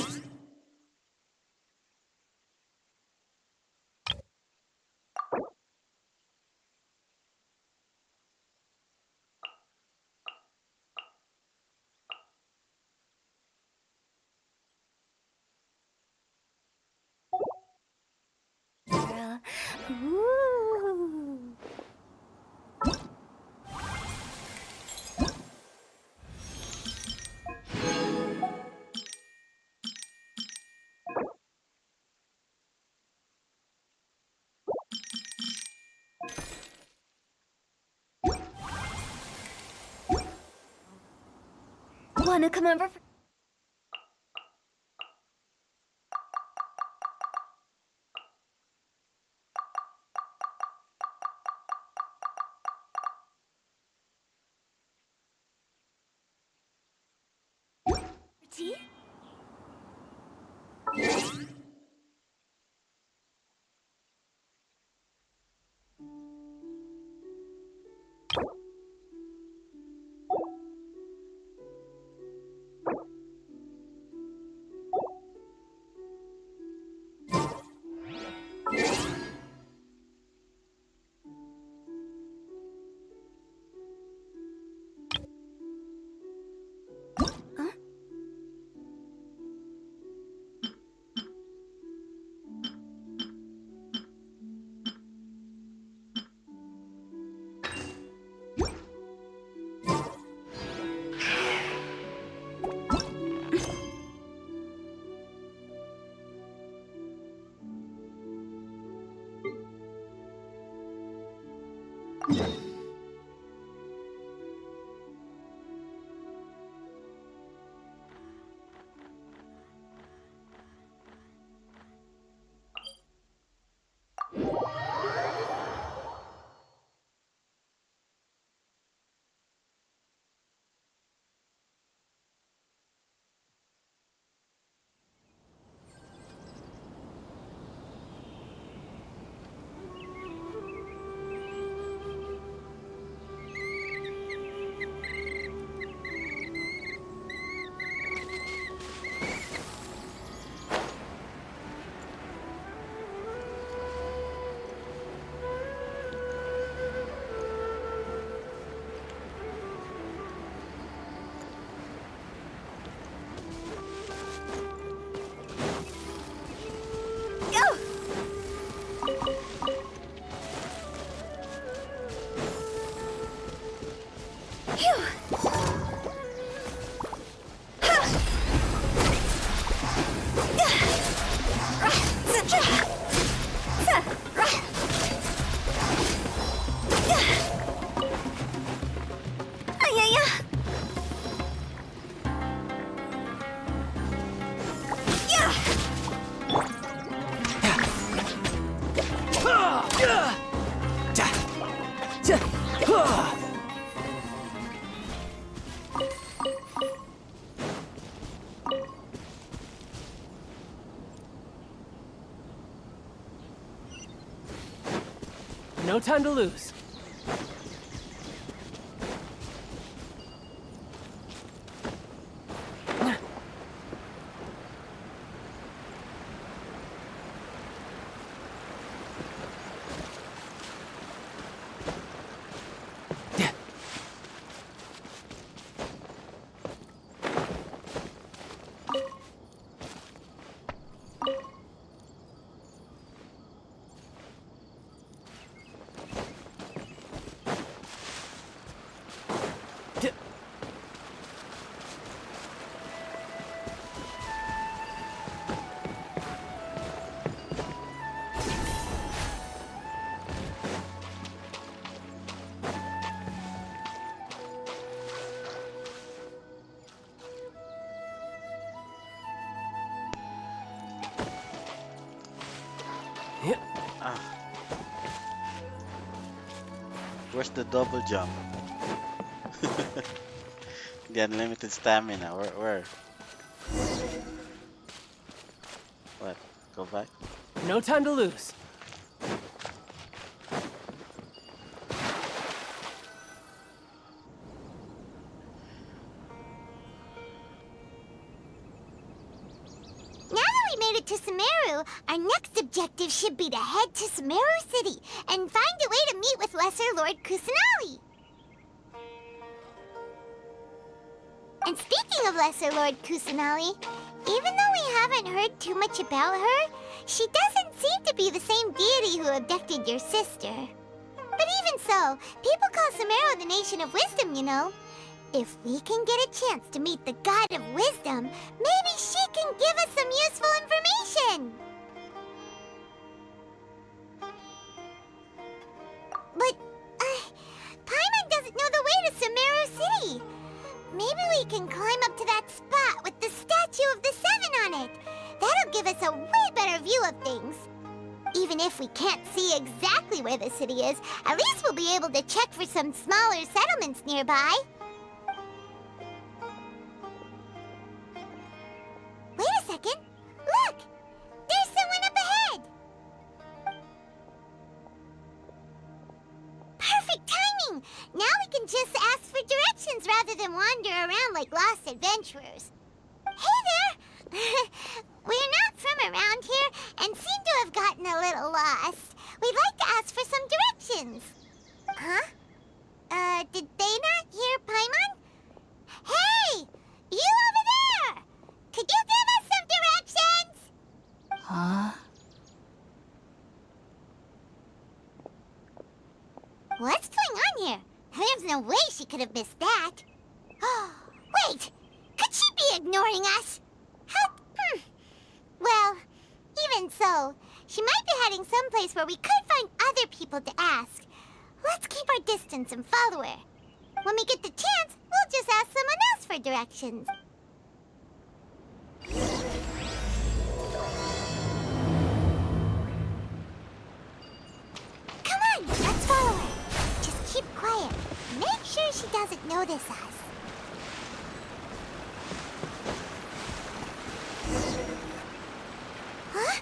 Ooh. Wanna come over for tea? No time to lose. Ah. Where's the double jump? The unlimited stamina. Where? What? Go back? No time to lose. Now that we made it to Sumeru, our next objective should be to head to Sumeru City and find a way to meet with Lesser Lord Kusanali. And speaking of Lesser Lord Kusanali, even though we haven't heard too much about her, she doesn't seem to be the same deity who abducted your sister. But even so, people call Sumeru the Nation of Wisdom, you know. If we can get a chance to meet the God of Wisdom, maybe she can give us some useful information. But, Paimon doesn't know the way to Sumeru City. Maybe we can climb up to that spot with the statue of the Seven on it. That'll give us a way better view of things. Even if we can't see exactly where the city is, at least we'll be able to check for some smaller settlements nearby. Wait a second. Look! There's someone up ahead! Perfect timing! Now we can just ask for directions rather than wander around like lost adventurers. Hey there! We're not from around here and seem to have gotten a little lost. We'd like to ask for some directions. Huh? Did they not hear Paimon? Hey! You over there! Could you give us some directions? Huh? What's going on here? There's no way she could have missed that. Oh, wait! Could she be ignoring us? Well, even so, she might be heading someplace where we could find other people to ask. Let's keep our distance and follow her. When we get the chance, we'll just ask someone else for directions. Come on, let's follow her. Just keep quiet. Make sure she doesn't notice us. Huh?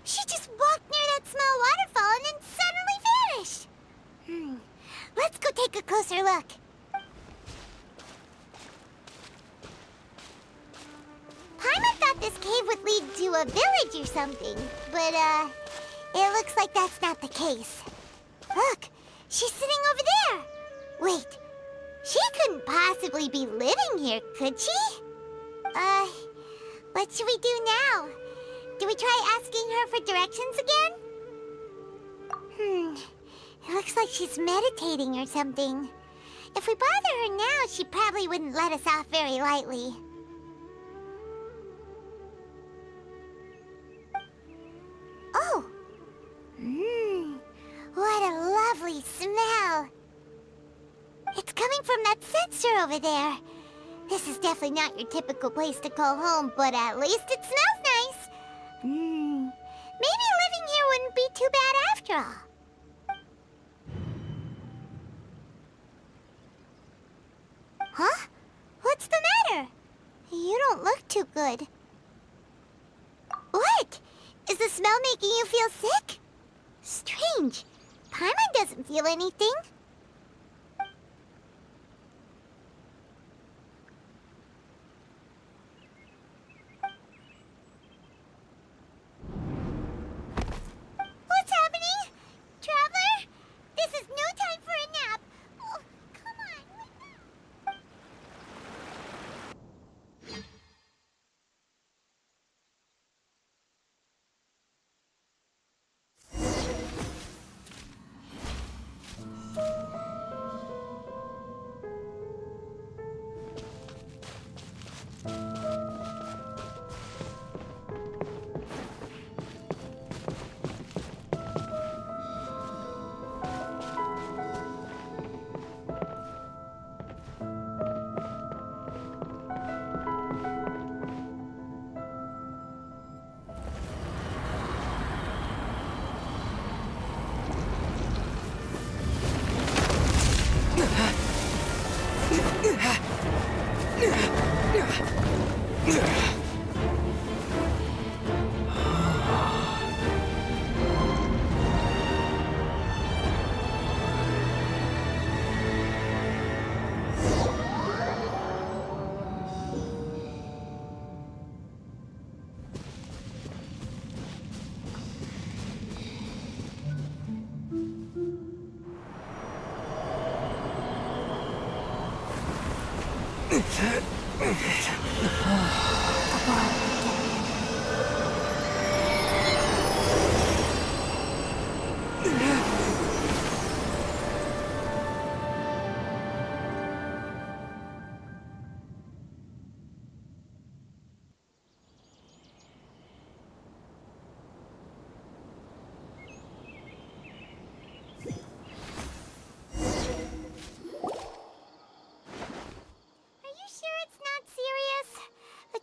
She just walked near that small waterfall and then suddenly vanished. Let's go take a closer look. Paimon thought this cave would lead to a village or something, but, it looks like that's not the case. Look, she's sitting over there. Wait, she couldn't possibly be living here, could she? What should we do now? Do we try asking her for directions again? It looks like she's meditating or something. If we bother her now, she probably wouldn't let us off very lightly. Oh! What a lovely smell! It's coming from that sensor over there. This is definitely not your typical place to call home, but at least it smells nice. Maybe living here wouldn't be too bad after all. Huh? What's the matter? You don't look too good. What? Is the smell making you feel sick? Strange. Paimon doesn't feel anything. What's happening? Traveler? This is no time for a nap. Oh, come on, wake up.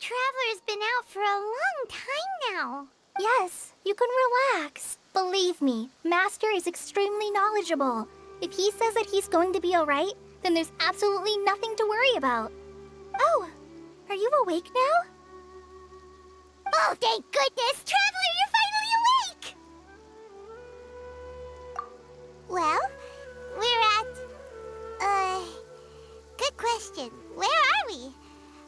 Traveler's been out for a long time now. Yes, you can relax. Believe me, Master is extremely knowledgeable. If he says that he's going to be alright, then there's absolutely nothing to worry about. Oh, are you awake now? Oh, thank goodness! Traveler, you're finally awake! Well, we're at... Good question. Where are we?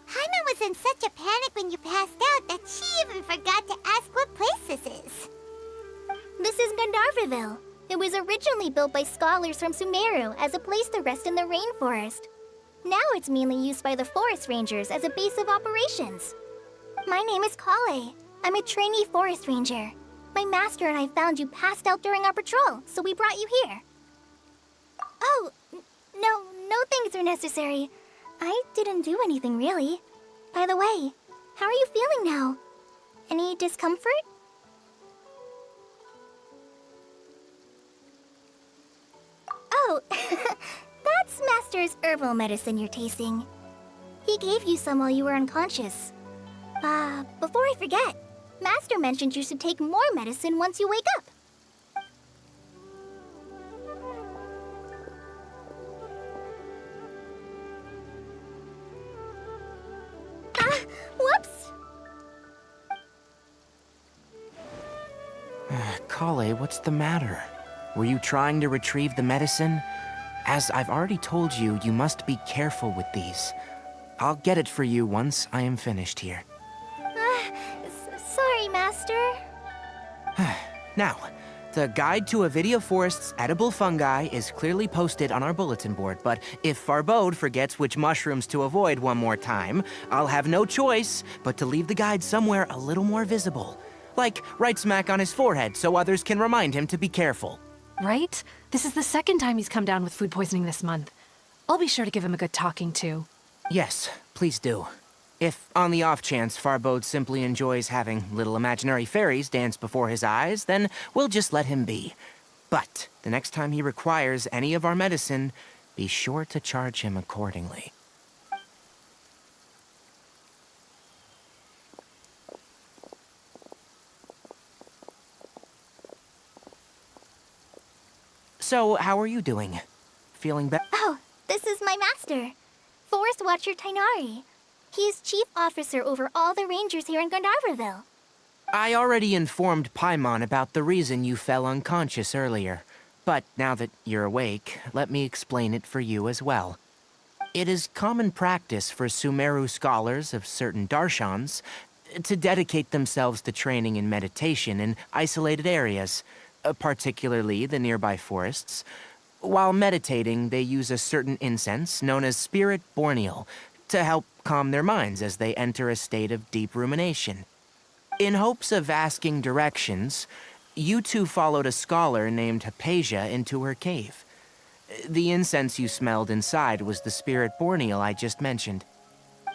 Paimon was in such a panic when you passed out that she even forgot to ask what place this is. This is Gandharvaville. It was originally built by scholars from Sumeru as a place to rest in the rainforest. Now it's mainly used by the forest rangers as a base of operations. My name is Kale. I'm a trainee forest ranger. My master and I found you passed out during our patrol, so we brought you here. Oh, no things are necessary. I didn't do anything really. By the way, how are you feeling now? Any discomfort? Oh, that's Master's herbal medicine you're tasting. He gave you some while you were unconscious. Before I forget, Master mentioned you should take more medicine once you wake up. Whoops! Kale, what's the matter? Were you trying to retrieve the medicine? As I've already told you, you must be careful with these. I'll get it for you once I am finished here. Sorry, Master. Now, the guide to Avidia Forest's edible fungi is clearly posted on our bulletin board, but if Farbode forgets which mushrooms to avoid one more time, I'll have no choice but to leave the guide somewhere a little more visible. Like right smack on his forehead so others can remind him to be careful. Right? This is the second time he's come down with food poisoning this month. I'll be sure to give him a good talking to. Yes, please do. If, on the off chance, Farbode simply enjoys having little imaginary fairies dance before his eyes, then we'll just let him be. But the next time he requires any of our medicine, be sure to charge him accordingly. So, how are you doing? Feeling better? Oh, this is my master, Forest Watcher Tainari. He is chief officer over all the rangers here in Gandharvaville. I already informed Paimon about the reason you fell unconscious earlier. But now that you're awake, let me explain it for you as well. It is common practice for Sumeru scholars of certain darshans to dedicate themselves to training in meditation in isolated areas, particularly the nearby forests. While meditating, they use a certain incense known as Spirit Borneal to help calm their minds as they enter a state of deep rumination. In hopes of asking directions, you two followed a scholar named Hypatia into her cave. The incense you smelled inside was the Spirit Borneal I just mentioned.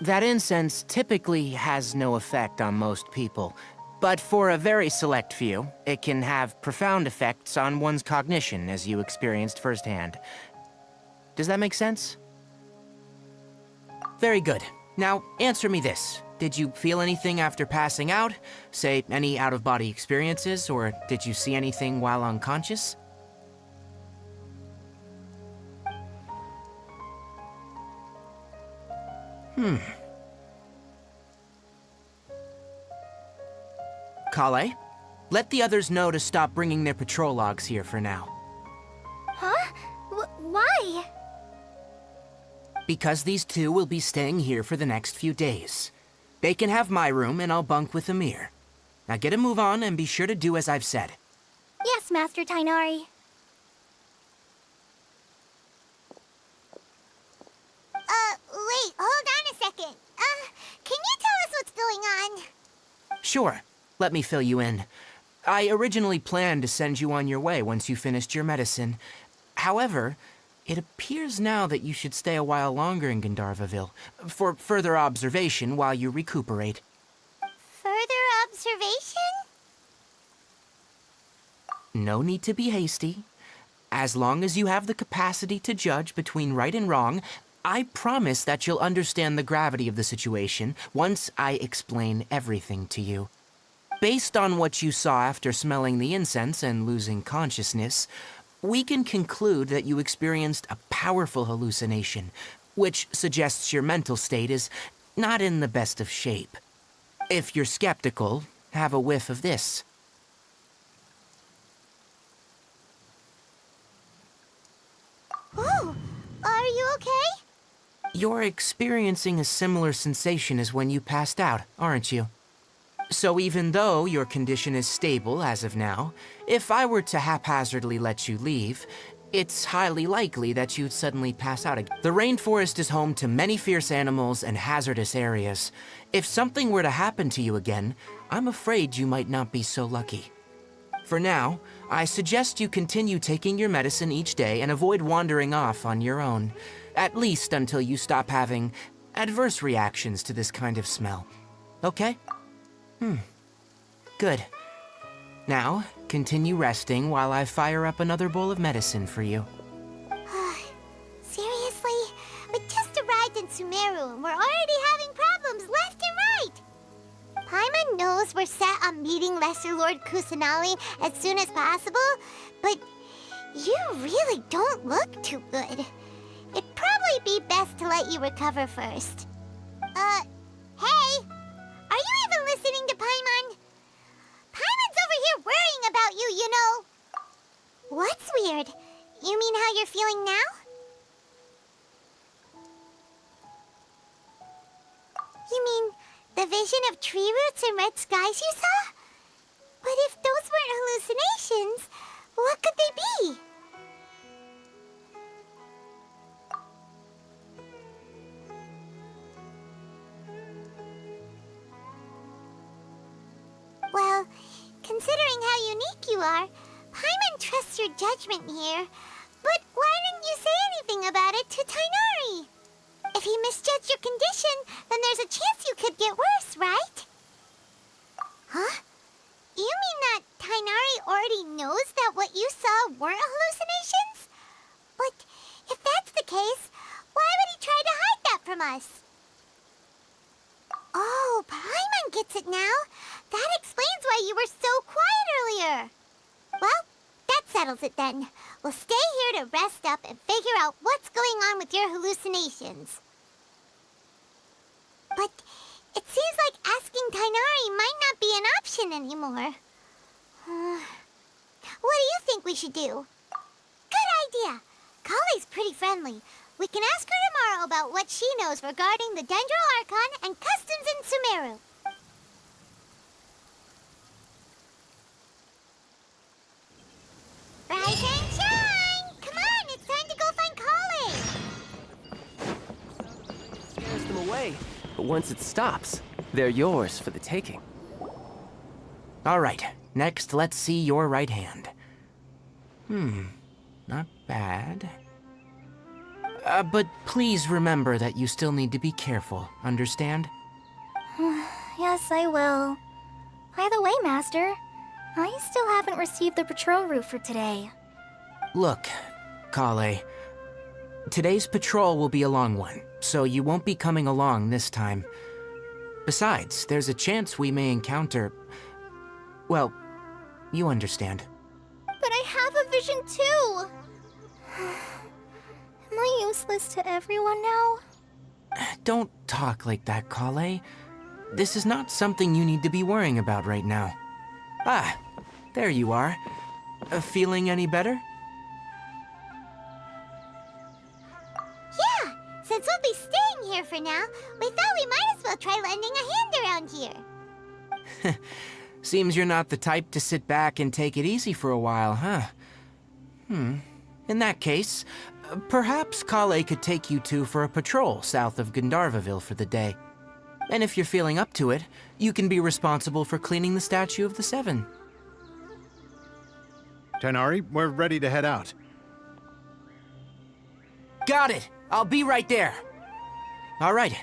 That incense typically has no effect on most people, but for a very select few, it can have profound effects on one's cognition, as you experienced firsthand. Does that make sense? Very good. Now, answer me this. Did you feel anything after passing out? Say, any out-of-body experiences, or did you see anything while unconscious? Kale, let the others know to stop bringing their patrol logs here for now. Huh? Why? Because these two will be staying here for the next few days. They can have my room, and I'll bunk with Amir. Now get a move on, and be sure to do as I've said. Yes, Master Tainari. Wait, hold on a second. Can you tell us what's going on? Sure. Let me fill you in. I originally planned to send you on your way once you finished your medicine. However, it appears now that you should stay a while longer in Gandharvaville for further observation while you recuperate. Further observation? No need to be hasty. As long as you have the capacity to judge between right and wrong, I promise that you'll understand the gravity of the situation once I explain everything to you. Based on what you saw after smelling the incense and losing consciousness, we can conclude that you experienced a powerful hallucination, which suggests your mental state is not in the best of shape. If you're skeptical, have a whiff of this. Whoa, are you okay? You're experiencing a similar sensation as when you passed out, aren't you? So even though your condition is stable as of now, if I were to haphazardly let you leave, it's highly likely that you'd suddenly pass out again. The rainforest is home to many fierce animals and hazardous areas. If something were to happen to you again, I'm afraid you might not be so lucky. For now, I suggest you continue taking your medicine each day and avoid wandering off on your own, at least until you stop having adverse reactions to this kind of smell. Okay? Good. Now, continue resting while I fire up another bowl of medicine for you. Seriously? We just arrived in Sumeru and we're already having problems left and right! Paimon knows we're set on meeting Lesser Lord Kusanali as soon as possible, but you really don't look too good. It'd probably be best to let you recover first. Hey! Are you even listening to Paimon? Paimon's over here worrying about you, you know. What's weird? You mean how you're feeling now? You mean the vision of tree roots and red skies you saw? But if those weren't hallucinations, what could they be? Well, considering how unique you are, Paimon trusts your judgment here. But why didn't you say anything about it to Tainari? If he misjudged your condition, then there's a chance you could get worse, right? Huh? You mean that Tainari already knows that what you saw weren't hallucinations? But if that's the case, why would he try to hide that from us? Oh, Paimon gets it now. That explains why you were so quiet earlier. Well, that settles it then. We'll stay here to rest up and figure out what's going on with your hallucinations. But it seems like asking Tainari might not be an option anymore. What do you think we should do? Good idea. Kale's pretty friendly. We can ask her tomorrow about what she knows regarding the Dendro Archon and customs in Sumeru. Rise and shine! Come on, it's time to go find Kale! Scares them away, but once it stops, they're yours for the taking. All right, next let's see your right hand. Not bad. But please remember that you still need to be careful, understand? Yes, I will. By the way, Master, I still haven't received the patrol route for today. Look, Kale, today's patrol will be a long one, so you won't be coming along this time. Besides, there's a chance we may encounter... well, you understand. But I have a vision too! Am I useless to everyone now? Don't talk like that, Kale. This is not something you need to be worrying about right now. Ah, there you are. Feeling any better? Yeah, since we'll be staying here for now, we thought we might as well try lending a hand around here. Seems you're not the type to sit back and take it easy for a while, huh? In that case, perhaps Kale could take you two for a patrol south of Gandharvaville for the day. And if you're feeling up to it, you can be responsible for cleaning the Statue of the Seven. Tainari, we're ready to head out. Got it! I'll be right there! All right,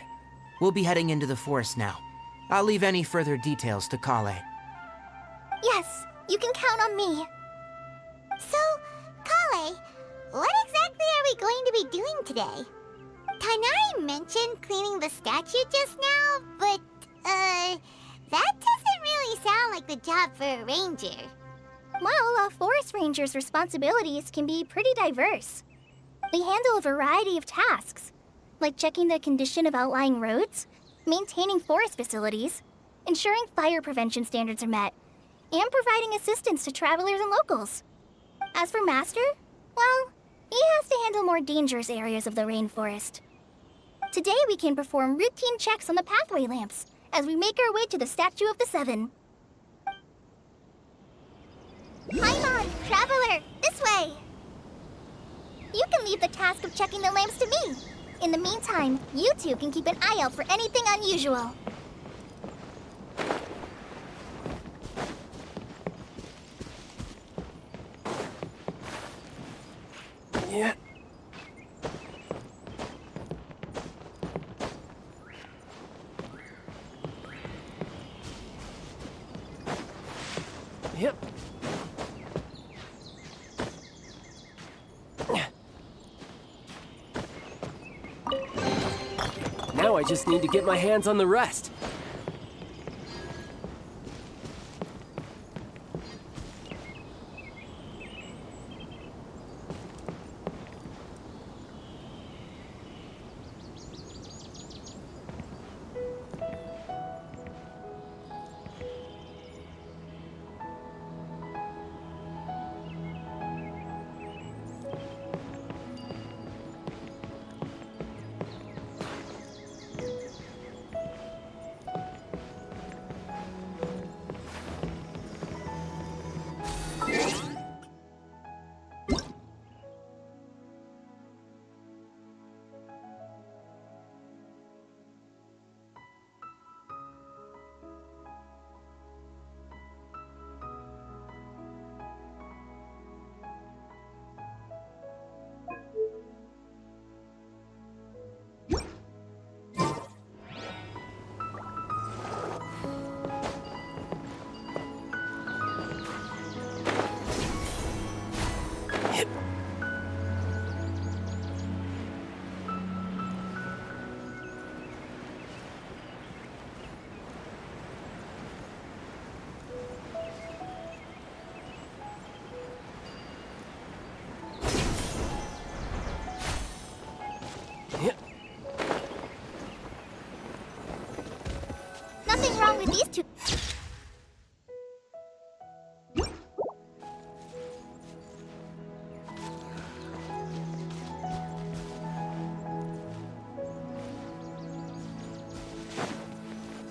we'll be heading into the forest now. I'll leave any further details to Kale. Yes, you can count on me. So, Kale, what exactly are we going to be doing today? Tainari Tighnari mentioned cleaning the statue just now, but, that doesn't really sound like the job for a ranger. Well, a forest ranger's responsibilities can be pretty diverse. They handle a variety of tasks, like checking the condition of outlying roads, maintaining forest facilities, ensuring fire prevention standards are met, and providing assistance to travelers and locals. As for Master, well, he has to handle more dangerous areas of the rainforest. Today we can perform routine checks on the pathway lamps as we make our way to the Statue of the Seven. Paimon, traveler, this way! You can leave the task of checking the lamps to me. In the meantime, you two can keep an eye out for anything unusual. Yeah. Yep. Now I just need to get my hands on the rest. Nothing wrong with these two.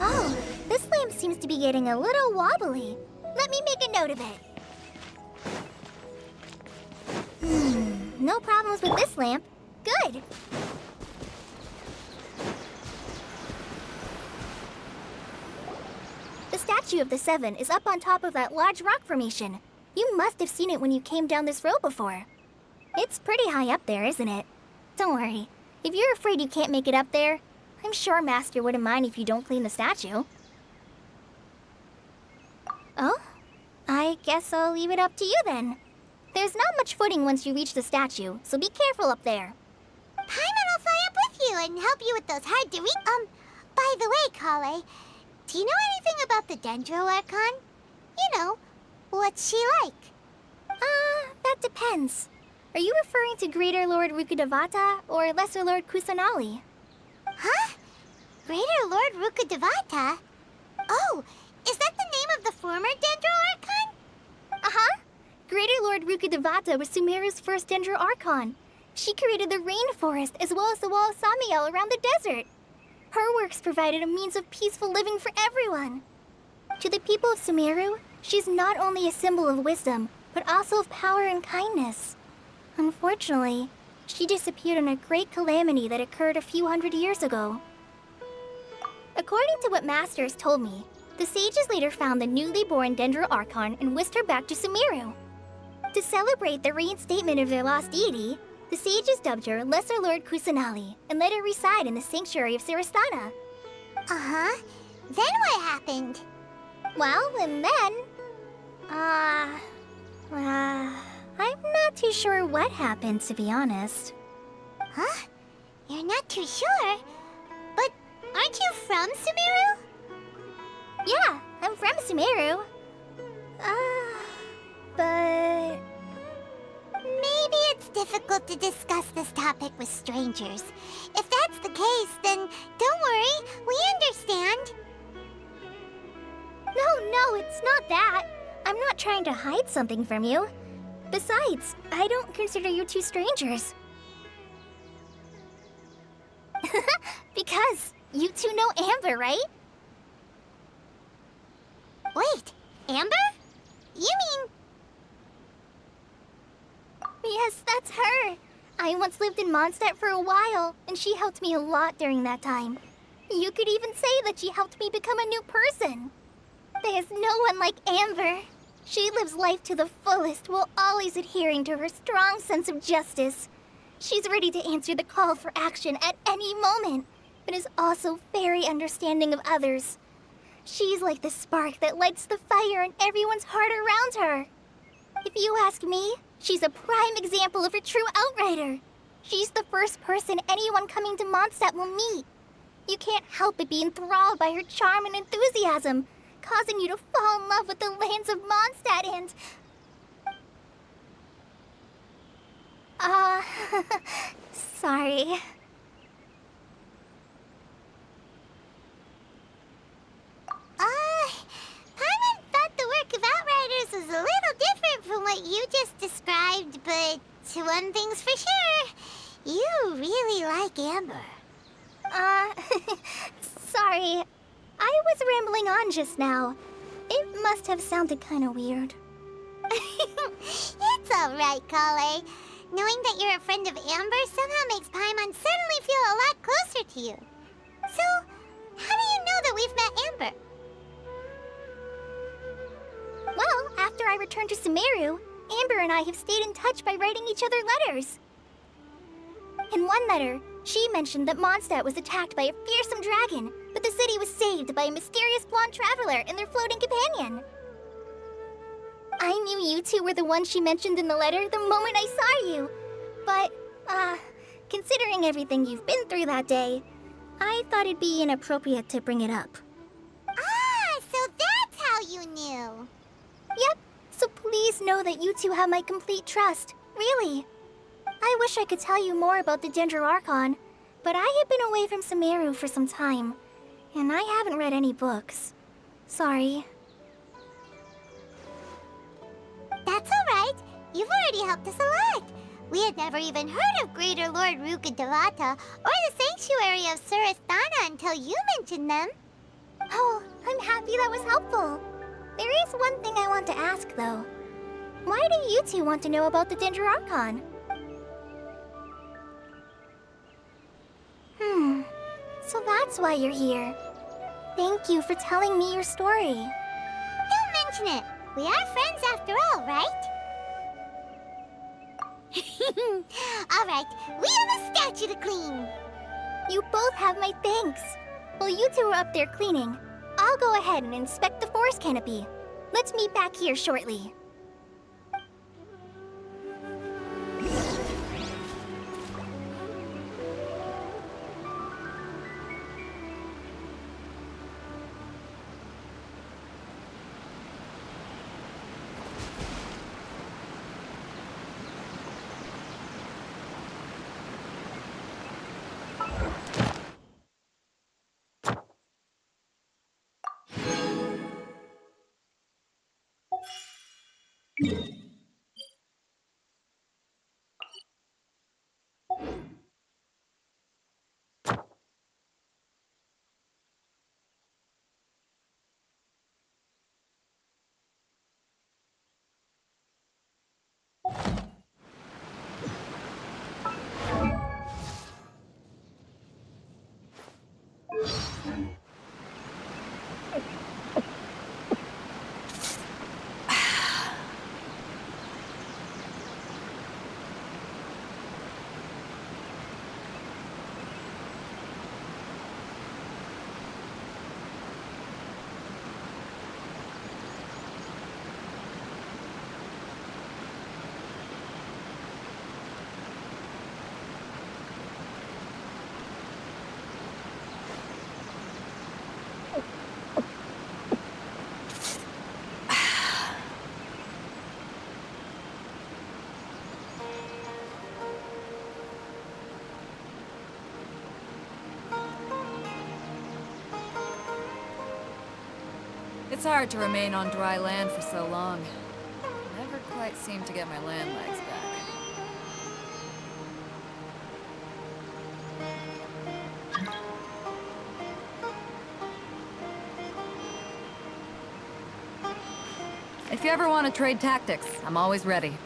Oh, this lamp seems to be getting a little wobbly. Let me make a note of it. No problems with this lamp. Good. The Statue of the Seven is up on top of that large rock formation. You must have seen it when you came down this road before. It's pretty high up there, isn't it? Don't worry. If you're afraid you can't make it up there, I'm sure Master wouldn't mind if you don't clean the statue. Oh? I guess I'll leave it up to you then. There's not much footing once you reach the statue, so be careful up there. Paimon will fly up with you and help you with those hard to reach. By the way, Kale, do you know anything about the Dendro Archon? You know, what's she like? That depends. Are you referring to Greater Lord Rukkhadevata or Lesser Lord Kusanali? Huh? Greater Lord Rukkhadevata? Oh, is that the name of the former Dendro Archon? Uh-huh. Greater Lord Rukkhadevata was Sumeru's first Dendro Archon. She created the rainforest as well as the wall of Samiel around the desert. Her works provided a means of peaceful living for everyone. To the people of Sumeru, she's not only a symbol of wisdom, but also of power and kindness. Unfortunately, she disappeared in a great calamity that occurred a few hundred years ago. According to what Master has told me, the sages later found the newly born Dendro Archon and whisked her back to Sumeru. To celebrate the reinstatement of their lost deity, the sages dubbed her Lesser Lord Kusanali and let her reside in the sanctuary of Sarastana. Uh-huh. Then what happened? Well, and then... I'm not too sure what happened, to be honest. Huh? You're not too sure. But aren't you from Sumeru? Yeah, I'm from Sumeru. But... Maybe it's difficult to discuss this topic with strangers. If that's the case, then don't worry, we understand. No, it's not that. I'm not trying to hide something from you. Besides, I don't consider you two strangers. Because you two know Amber, right? Wait, Amber? You mean... Yes, that's her. I once lived in Mondstadt for a while, and she helped me a lot during that time. You could even say that she helped me become a new person. There's no one like Amber. She lives life to the fullest while always adhering to her strong sense of justice. She's ready to answer the call for action at any moment, but is also very understanding of others. She's like the spark that lights the fire in everyone's heart around her. If you ask me, she's a prime example of a true outrider. She's the first person anyone coming to Mondstadt will meet. You can't help but be enthralled by her charm and enthusiasm, causing you to fall in love with the lands of Mondstadt and... sorry. Paimon thought the work of Outriders was a little different from what you just described, but one thing's for sure, you really like Amber. Sorry. I was rambling on just now. It must have sounded kinda weird. It's alright, Kale. Knowing that you're a friend of Amber somehow makes Paimon suddenly feel a lot closer to you. So, how do you know that we've met Amber? Well, after I returned to Sumeru, Amber and I have stayed in touch by writing each other letters. In one letter, she mentioned that Mondstadt was attacked by a fearsome dragon, but the city was saved by a mysterious blonde traveler and their floating companion. I knew you two were the ones she mentioned in the letter the moment I saw you. But, considering everything you've been through that day, I thought it'd be inappropriate to bring it up. Ah, so that's how you knew. Yep, so please know that you two have my complete trust, really. I wish I could tell you more about the Dendroarchon, but I have been away from Sumeru for some time, and I haven't read any books. Sorry. That's alright. You've already helped us a lot. We had never even heard of Greater Lord Ruka Devata or the Sanctuary of Surasthana until you mentioned them. Oh, I'm happy that was helpful. There is one thing I want to ask, though. Why do you two want to know about the Dendroarchon? So that's why you're here. Thank you for telling me your story. Don't mention it. We are friends after all, right? Alright, we have a statue to clean. You both have my thanks. While you two are up there cleaning, I'll go ahead and inspect the forest canopy. Let's meet back here shortly. It's hard to remain on dry land for so long. Never quite seem to get my land legs back. If you ever want to trade tactics, I'm always ready.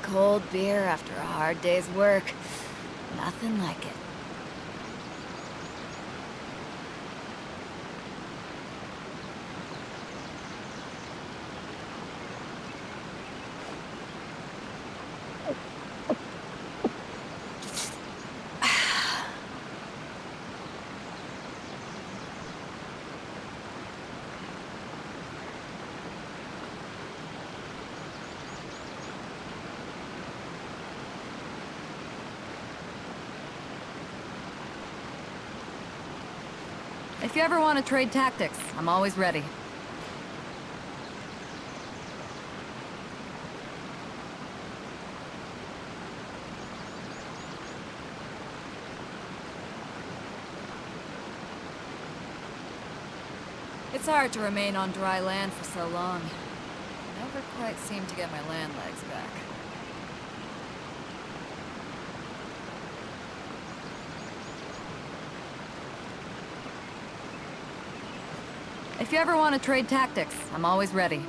Cold beer after a hard day's work. Nothing like it. If you ever want to trade tactics, I'm always ready. It's hard to remain on dry land for so long. Never quite seem to get my land legs back. If you ever want to trade tactics, I'm always ready.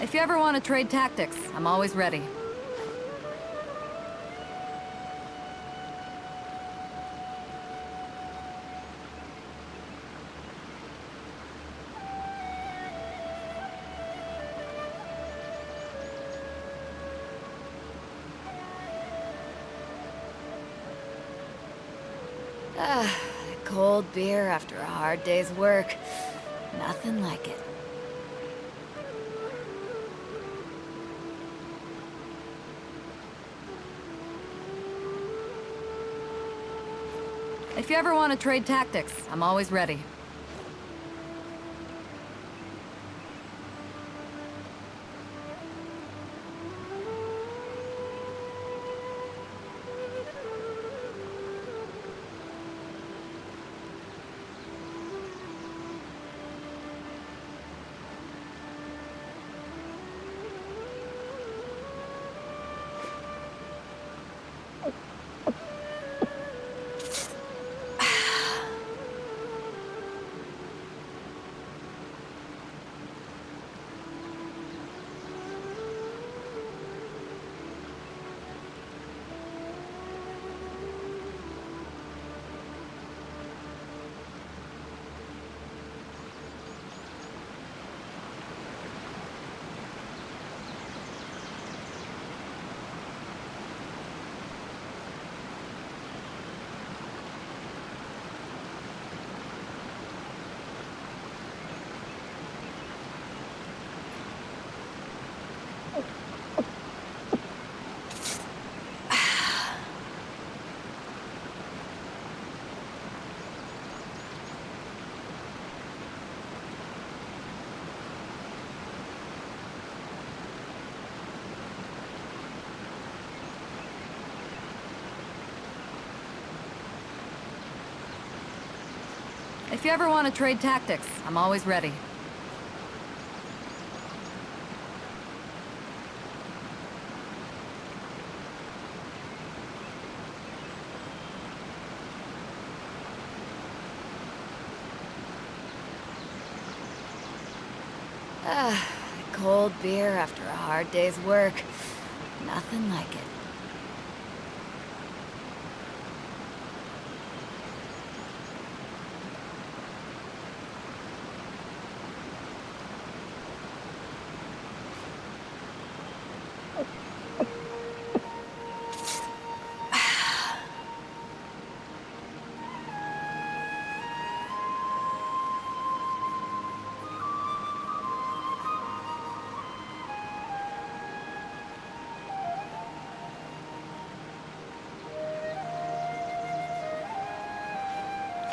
If you ever want to trade tactics, I'm always ready. Cold beer after a hard day's work. Nothing like it. If you ever want to trade tactics, I'm always ready. If you ever want to trade tactics, I'm always ready. Cold beer after a hard day's work. Nothing like it.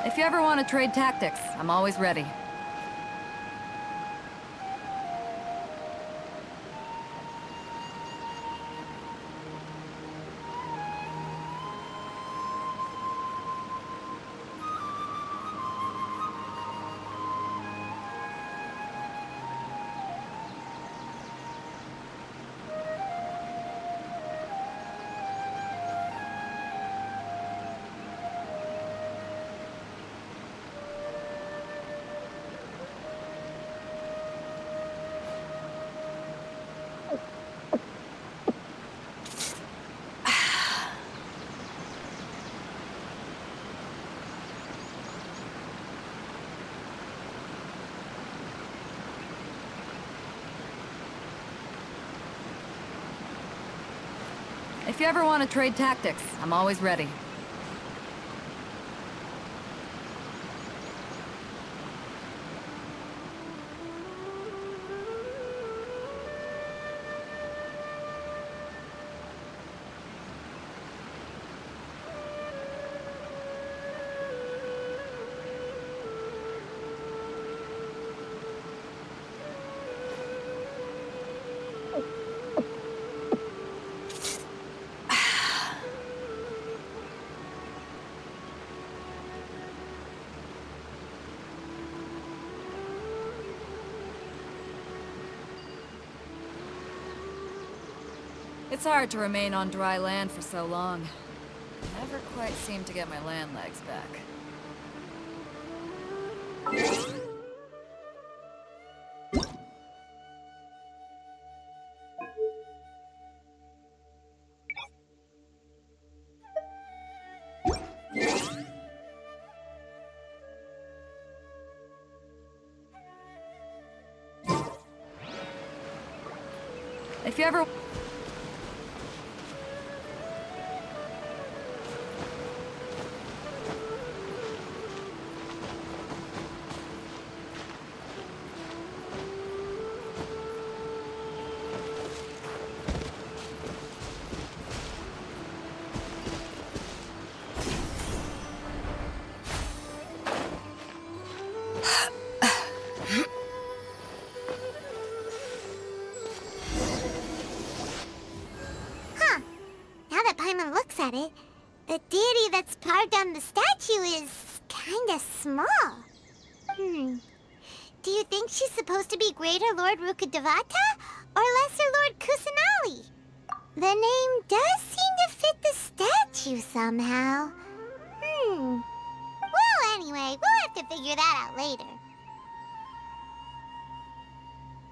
If you ever want to trade tactics, I'm always ready. If you ever want to trade tactics, I'm always ready. It's hard to remain on dry land for so long. I never quite seem to get my land legs back. If you ever... At it, the deity that's carved on the statue is kinda small. Do you think she's supposed to be Greater Lord Rukkhadevata or Lesser Lord Kusanali? The name does seem to fit the statue somehow. Well, anyway, we'll have to figure that out later.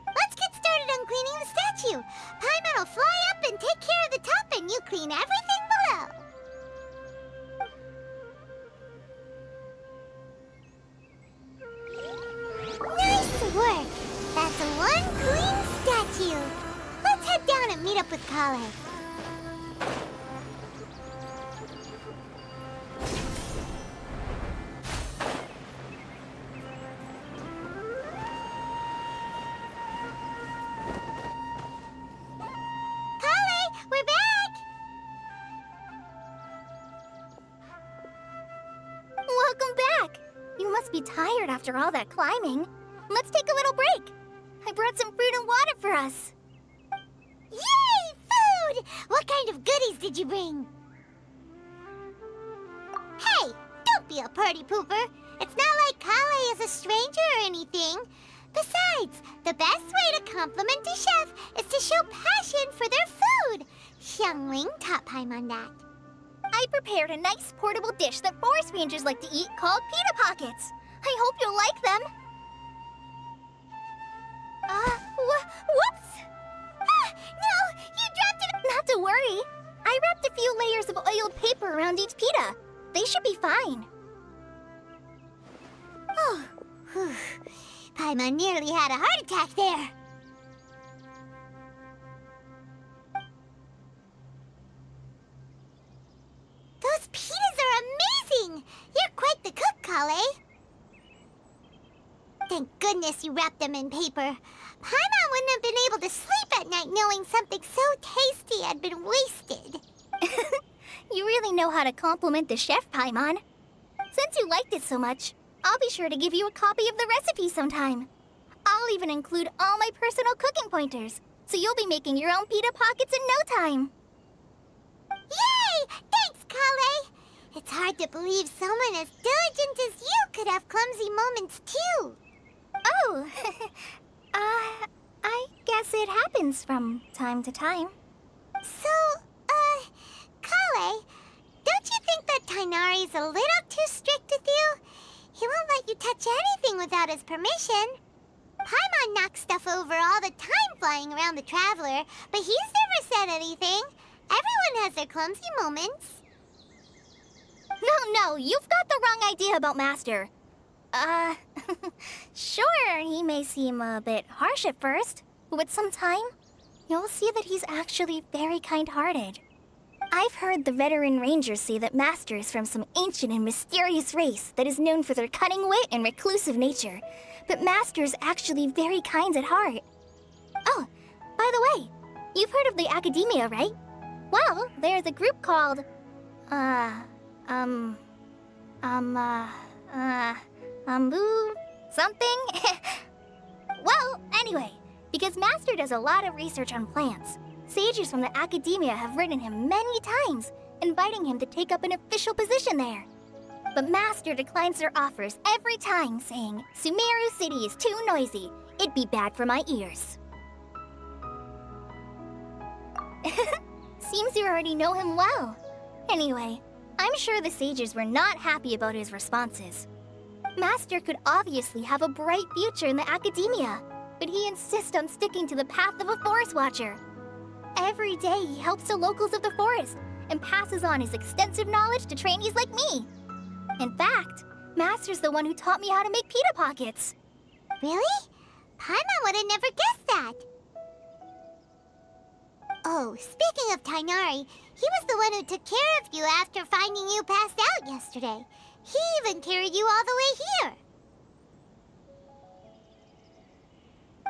Let's get started on cleaning the statue. Paimon will fly up and take care of the top, and you clean everything below. Nice work! That's one clean statue. Let's head down and meet up with Kale. We're back! Welcome back! You must be tired after all that climbing. Let's take a little break. I brought some fruit and water for us. Yay! Food! What kind of goodies did you bring? Hey! Don't be a party pooper! It's not like Kale is a stranger or anything. Besides, the best way to compliment a chef is to show passion for their food. Xiangling taught Paimon that. I prepared a nice portable dish that forest rangers like to eat called pita pockets. I hope you'll like them. Whoops! Ah, no, you dropped it! Not to worry. I wrapped a few layers of oiled paper around each pita. They should be fine. Oh, whew. Paimon nearly had a heart attack there. Those pitas are amazing! You're quite the cook, Kale. Thank goodness you wrapped them in paper. Paimon wouldn't have been able to sleep at night knowing something so tasty had been wasted. You really know how to compliment the chef, Paimon. Since you liked it so much, I'll be sure to give you a copy of the recipe sometime. I'll even include all my personal cooking pointers, so you'll be making your own pita pockets in no time. Yay! Thanks, Kale! It's hard to believe someone as diligent as you could have clumsy moments, too. Oh, I guess it happens from time to time. So, Kale, don't you think that Tainari's a little too strict with you? He won't let you touch anything without his permission. Paimon knocks stuff over all the time flying around the Traveler, but he's never said anything. Everyone has their clumsy moments. No, you've got the wrong idea about Master. Sure, he may seem a bit harsh at first, but with some time, you'll see that he's actually very kind-hearted. I've heard the veteran rangers say that Master is from some ancient and mysterious race that is known for their cunning wit and reclusive nature, but Master is actually very kind at heart. Oh, by the way, you've heard of the Academia, right? Well, there's a group called, something? Well, anyway, because Master does a lot of research on plants, sages from the Academia have written him many times, inviting him to take up an official position there. But Master declines their offers every time, saying, Sumeru City is too noisy. It'd be bad for my ears. Seems you already know him well. Anyway, I'm sure the sages were not happy about his responses. Master could obviously have a bright future in the Academia, but he insists on sticking to the path of a forest watcher. Every day he helps the locals of the forest and passes on his extensive knowledge to trainees like me. In fact, Master's the one who taught me how to make pita pockets. Really? Paimon would have never guessed that. Oh, speaking of Tainari, he was the one who took care of you after finding you passed out yesterday. He even carried you all the way here.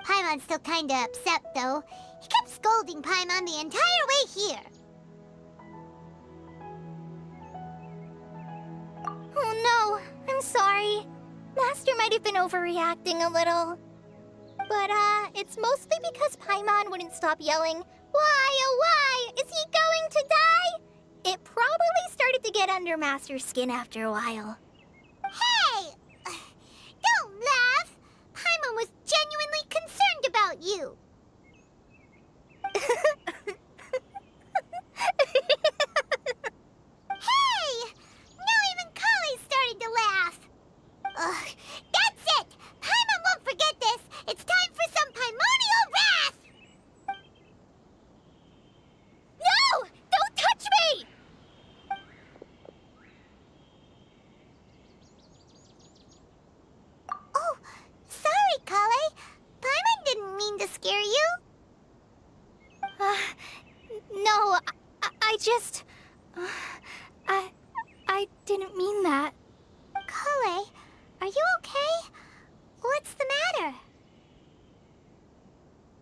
Paimon's still kinda upset, though. He kept scolding Paimon the entire way here. Oh no, I'm sorry. Master might have been overreacting a little. But, it's mostly because Paimon wouldn't stop yelling, "Why, oh why? Is he going to die?" It probably started to get under Master's skin after a while. Hey! Don't laugh! Paimon was genuinely concerned about you. Hey! Now even Kale's starting to laugh. Ugh, that's it! Paimon won't forget this! It's time for some Paimonial wrath! No! Don't touch me! Oh, sorry, Kale. Paimon didn't mean to scare you. No, I just... I didn't mean that. Kale, are you okay? What's the matter?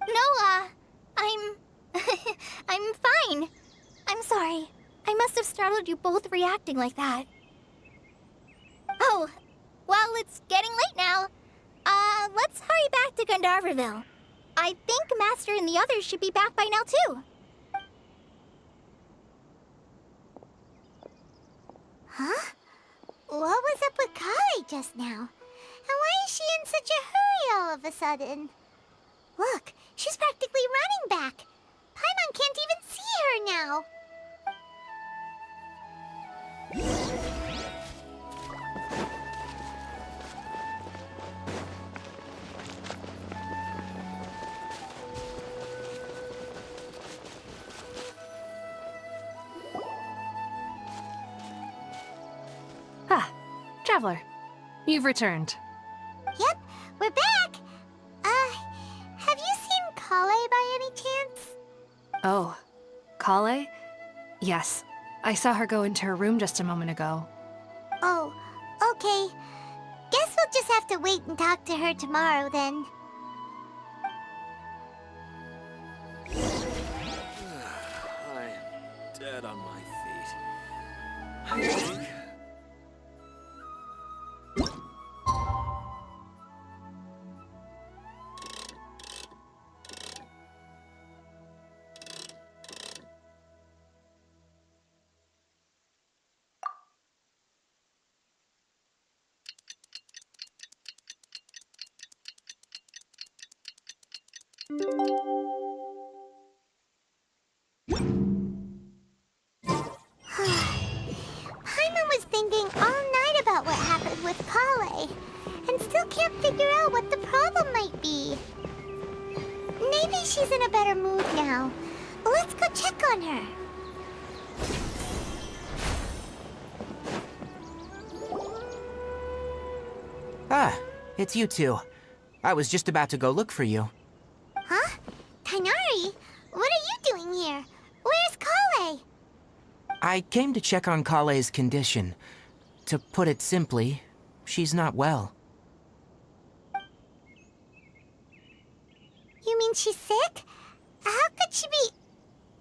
No, I'm fine. I'm sorry. I must have startled you both reacting like that. Oh, well, it's getting late now. Let's hurry back to Gandharville. I think Master and the others should be back by now, too. Huh? What was up with Kali just now? And why is she in such a hurry all of a sudden? Look, she's practically running back. Paimon can't even see her now. Ah, Traveler. You've returned. Yep, we're back. Have you seen Kale by any chance? Oh, Kale? Yes. I saw her go into her room just a moment ago. Oh, okay. Guess we'll just have to wait and talk to her tomorrow then. I'm dead on my feet. I think. Paimon was thinking all night about what happened with Kale, and still can't figure out what the problem might be. Maybe she's in a better mood now. Let's go check on her. Ah, it's you two. I was just about to go look for you. Huh? Tainari? What are you doing here? Where's Kale? I came to check on Kale's condition. To put it simply, she's not well. You mean she's sick? How could she be...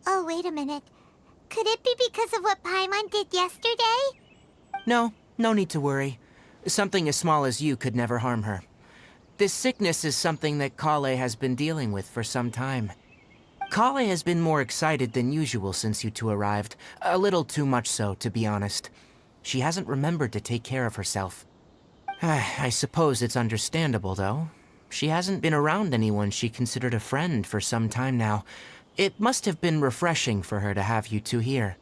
Oh, wait a minute. Could it be because of what Paimon did yesterday? No, no need to worry. Something as small as you could never harm her. This sickness is something that Kale has been dealing with for some time. Kale has been more excited than usual since you two arrived. A little too much so, to be honest. She hasn't remembered to take care of herself. I suppose it's understandable, though. She hasn't been around anyone she considered a friend for some time now. It must have been refreshing for her to have you two here.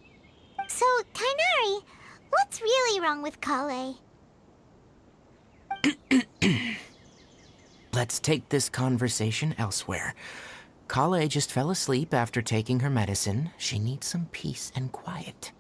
So, Tainari, what's really wrong with Kale? Let's take this conversation elsewhere. Kale just fell asleep after taking her medicine. She needs some peace and quiet.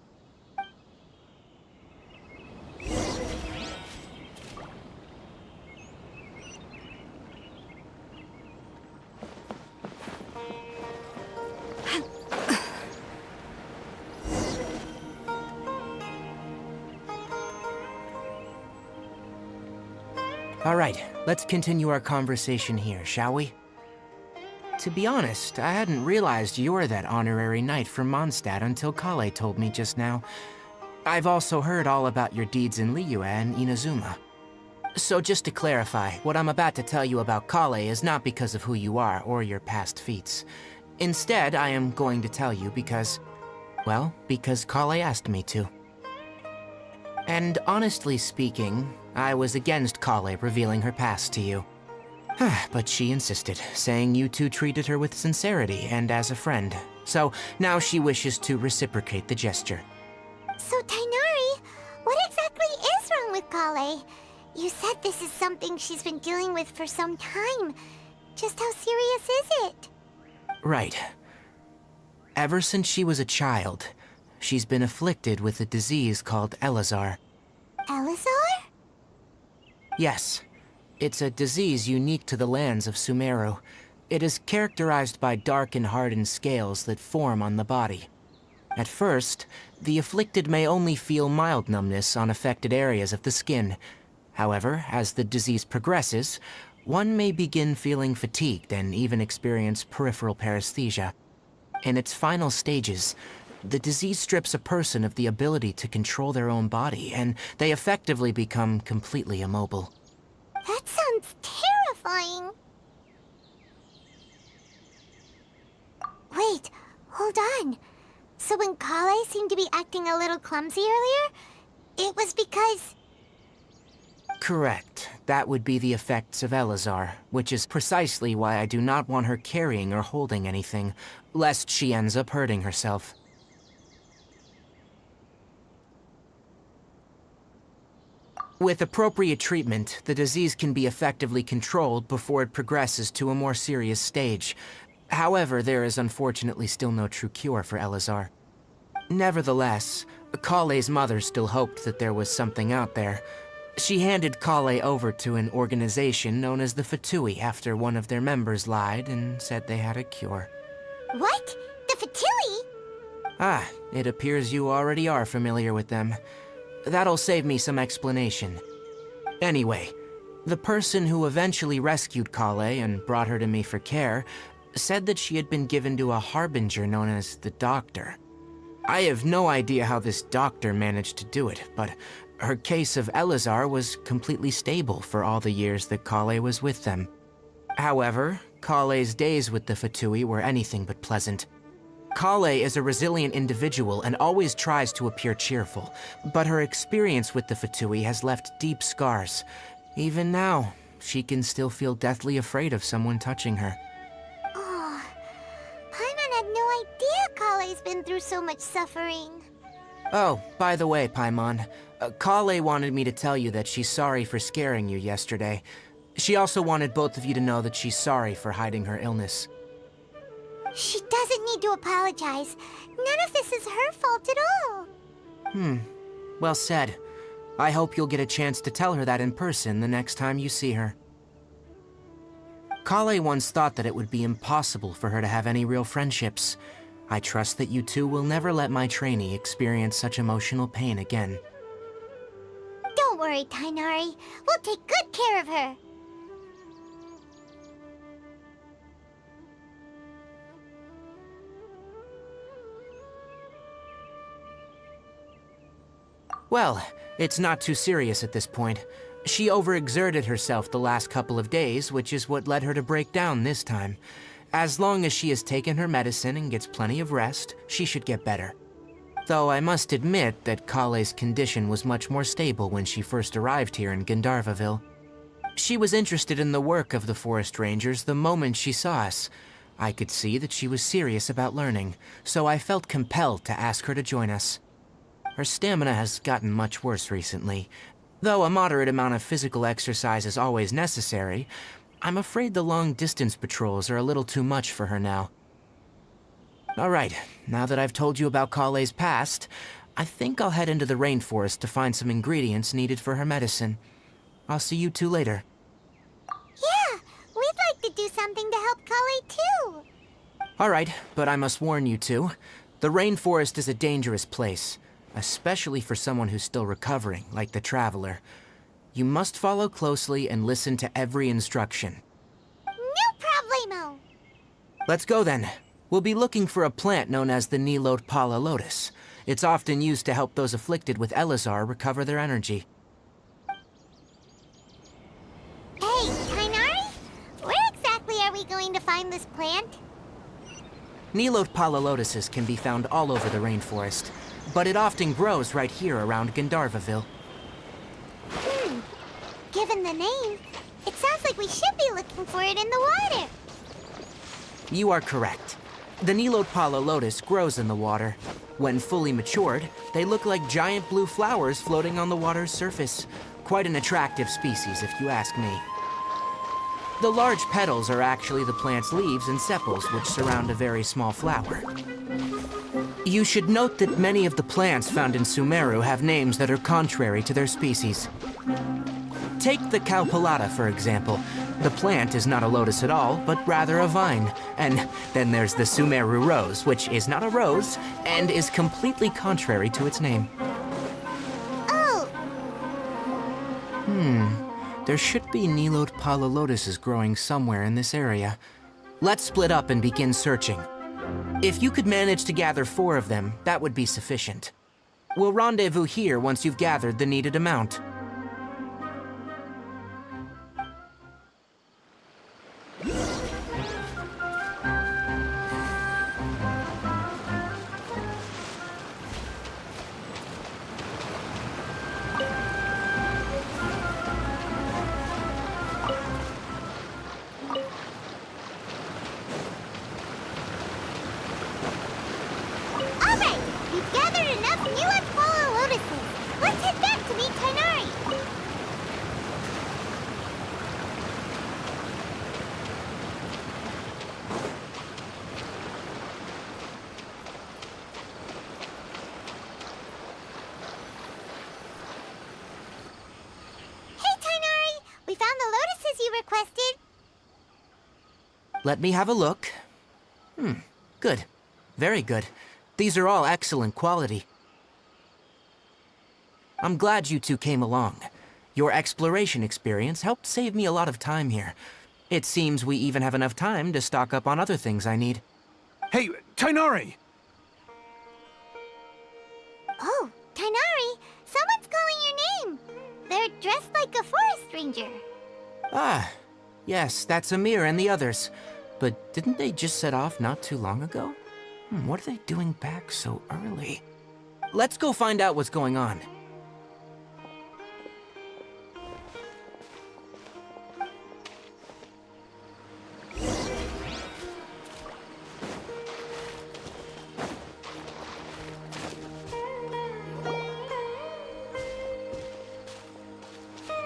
All right, let's continue our conversation here, shall we? To be honest, I hadn't realized you're that honorary knight from Mondstadt until Kale told me just now. I've also heard all about your deeds in Liyue and Inazuma. So just to clarify, what I'm about to tell you about Kale is not because of who you are or your past feats. Instead, I am going to tell you because, well, because Kale asked me to. And honestly speaking, I was against Kale revealing her past to you. But she insisted, saying you two treated her with sincerity and as a friend. So now she wishes to reciprocate the gesture. So, Tainari, what exactly is wrong with Kale? You said this is something she's been dealing with for some time. Just how serious is it? Right. Ever since she was a child, she's been afflicted with a disease called Elazar. Elazar? Yes. It's a disease unique to the lands of Sumeru. It is characterized by dark and hardened scales that form on the body. At first, the afflicted may only feel mild numbness on affected areas of the skin. However, as the disease progresses, one may begin feeling fatigued and even experience peripheral paresthesia. In its final stages, the disease strips a person of the ability to control their own body, and they effectively become completely immobile. That sounds terrifying. Wait, hold on. So when Kale seemed to be acting a little clumsy earlier, it was because... Correct. That would be the effects of Elazar, which is precisely why I do not want her carrying or holding anything, lest she ends up hurting herself. With appropriate treatment, the disease can be effectively controlled before it progresses to a more serious stage. However, there is unfortunately still no true cure for Elazar. Nevertheless, Kale's mother still hoped that there was something out there. She handed Kale over to an organization known as the Fatui after one of their members lied and said they had a cure. What? The Fatui? Ah, it appears you already are familiar with them. That'll save me some explanation. Anyway, the person who eventually rescued Kale and brought her to me for care said that she had been given to a harbinger known as the Doctor. I have no idea how this doctor managed to do it, but her case of Elazar was completely stable for all the years that Kale was with them. However, Kale's days with the Fatui were anything but pleasant. Kale is a resilient individual and always tries to appear cheerful, but her experience with the Fatui has left deep scars. Even now, she can still feel deathly afraid of someone touching her. Oh, Paimon had no idea Kale's been through so much suffering. Oh, by the way, Paimon, Kale wanted me to tell you that she's sorry for scaring you yesterday. She also wanted both of you to know that she's sorry for hiding her illness. She doesn't need to apologize. None of this is her fault at all. Well said. I hope you'll get a chance to tell her that in person the next time you see her. Kale once thought that it would be impossible for her to have any real friendships. I trust that you two will never let my trainee experience such emotional pain again. Don't worry, Tainari. We'll take good care of her. Well, it's not too serious at this point. She overexerted herself the last couple of days, which is what led her to break down this time. As long as she has taken her medicine and gets plenty of rest, she should get better. Though I must admit that Kale's condition was much more stable when she first arrived here in Gandharvaville. She was interested in the work of the Forest Rangers the moment she saw us. I could see that she was serious about learning, so I felt compelled to ask her to join us. Her stamina has gotten much worse recently. Though a moderate amount of physical exercise is always necessary, I'm afraid the long-distance patrols are a little too much for her now. Alright, now that I've told you about Kale's past, I think I'll head into the rainforest to find some ingredients needed for her medicine. I'll see you two later. Yeah, we'd like to do something to help Kale too. Alright, but I must warn you two. The rainforest is a dangerous place, especially for someone who's still recovering, like the Traveler. You must follow closely and listen to every instruction. No problemo! Let's go then. We'll be looking for a plant known as the Nilot Pala Lotus. It's often used to help those afflicted with Elazar recover their energy. Hey, Tainari? Where exactly are we going to find this plant? Nilot Pala Lotuses can be found all over the rainforest, but it often grows right here around Gandharvaville. Given the name, it sounds like we should be looking for it in the water. You are correct. The Nilot Pala Lotus grows in the water. When fully matured, they look like giant blue flowers floating on the water's surface. Quite an attractive species, if you ask me. The large petals are actually the plant's leaves and sepals, which surround a very small flower. You should note that many of the plants found in Sumeru have names that are contrary to their species. Take the Cowpelata, for example. The plant is not a lotus at all, but rather a vine. And then there's the Sumeru rose, which is not a rose, and is completely contrary to its name. Oh! There should be Nilot Pala Lotuses growing somewhere in this area. Let's split up and begin searching. If you could manage to gather 4 of them, that would be sufficient. We'll rendezvous here once you've gathered the needed amount. We've gathered enough new Aquala lotuses. Let's head back to meet Tainari. Hey, Tainari! We found the lotuses you requested. Let me have a look. Good. Very good. These are all excellent quality. I'm glad you two came along. Your exploration experience helped save me a lot of time here. It seems we even have enough time to stock up on other things I need. Hey, Tainari! Oh, Tainari! Someone's calling your name! They're dressed like a forest ranger. Ah, yes, that's Amir and the others. But didn't they just set off not too long ago? What are they doing back so early? Let's go find out what's going on.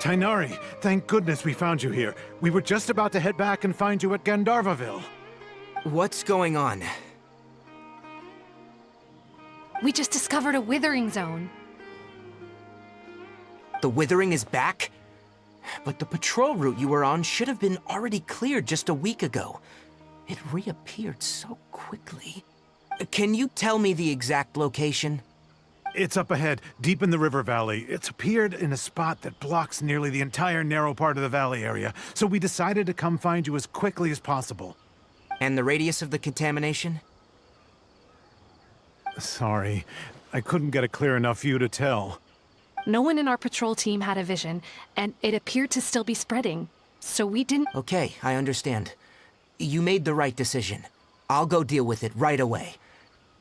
Tainari, thank goodness we found you here. We were just about to head back and find you at Gandharvaville. What's going on? We just discovered a withering zone. The withering is back? But the patrol route you were on should have been already cleared just a week ago. It reappeared so quickly. Can you tell me the exact location? It's up ahead, deep in the river valley. It's appeared in a spot that blocks nearly the entire narrow part of the valley area, so we decided to come find you as quickly as possible. And the radius of the contamination? Sorry, I couldn't get a clear enough view to tell. No one in our patrol team had a vision, and it appeared to still be spreading. So we didn't... Okay, I understand. You made the right decision. I'll go deal with it right away.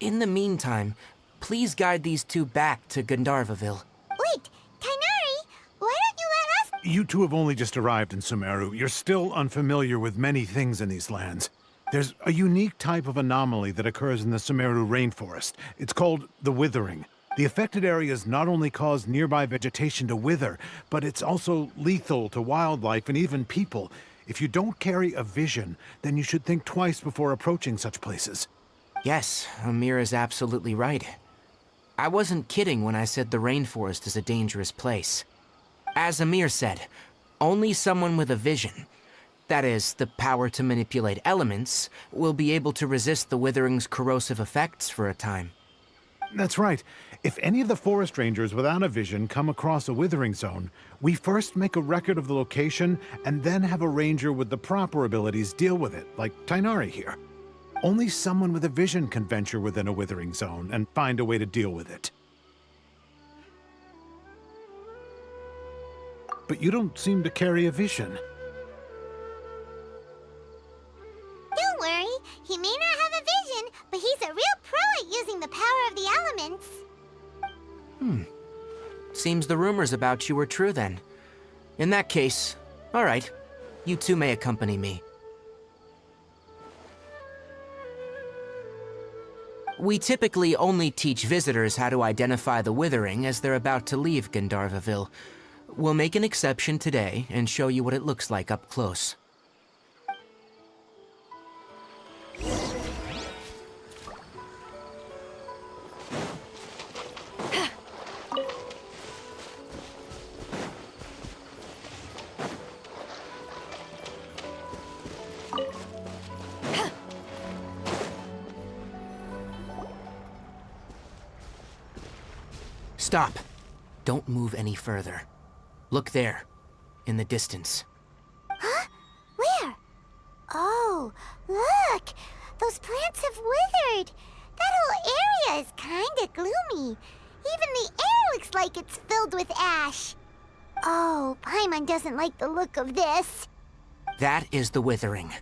In the meantime, please guide these two back to Gandharvaville. Wait, Tainari, why don't you let us... You two have only just arrived in Sumeru. You're still unfamiliar with many things in these lands. There's a unique type of anomaly that occurs in the Sumeru rainforest. It's called the wuthering. The affected areas not only cause nearby vegetation to wither, but it's also lethal to wildlife and even people. If you don't carry a vision, then you should think twice before approaching such places. Yes, Amir is absolutely right. I wasn't kidding when I said the rainforest is a dangerous place. As Amir said, only someone with a vision, that is, the power to manipulate elements, will be able to resist the withering's corrosive effects for a time. That's right. If any of the forest rangers without a vision come across a withering zone, we first make a record of the location and then have a ranger with the proper abilities deal with it, like Tainari here. Only someone with a vision can venture within a withering zone and find a way to deal with it. But you don't seem to carry a vision. Don't worry, he may not have a vision, but he's a real pro at using the power of the elements. Seems the rumors about you were true then. In that case, all right, you two may accompany me. We typically only teach visitors how to identify the withering as they're about to leave Gandharvaville. We'll make an exception today and show you what it looks like up close. Stop. Don't move any further. Look there, in the distance. Huh? Where? Oh, look! Those plants have withered! That whole area is kinda gloomy. Even the air looks like it's filled with ash. Oh, Paimon doesn't like the look of this. That is the withering.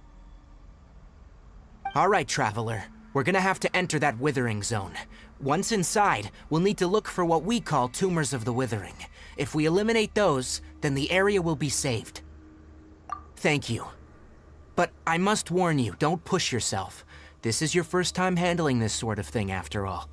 All right, traveler. We're gonna have to enter that withering zone. Once inside, we'll need to look for what we call tumors of the withering. If we eliminate those, then the area will be saved. Thank you. But I must warn you, don't push yourself. This is your first time handling this sort of thing, after all.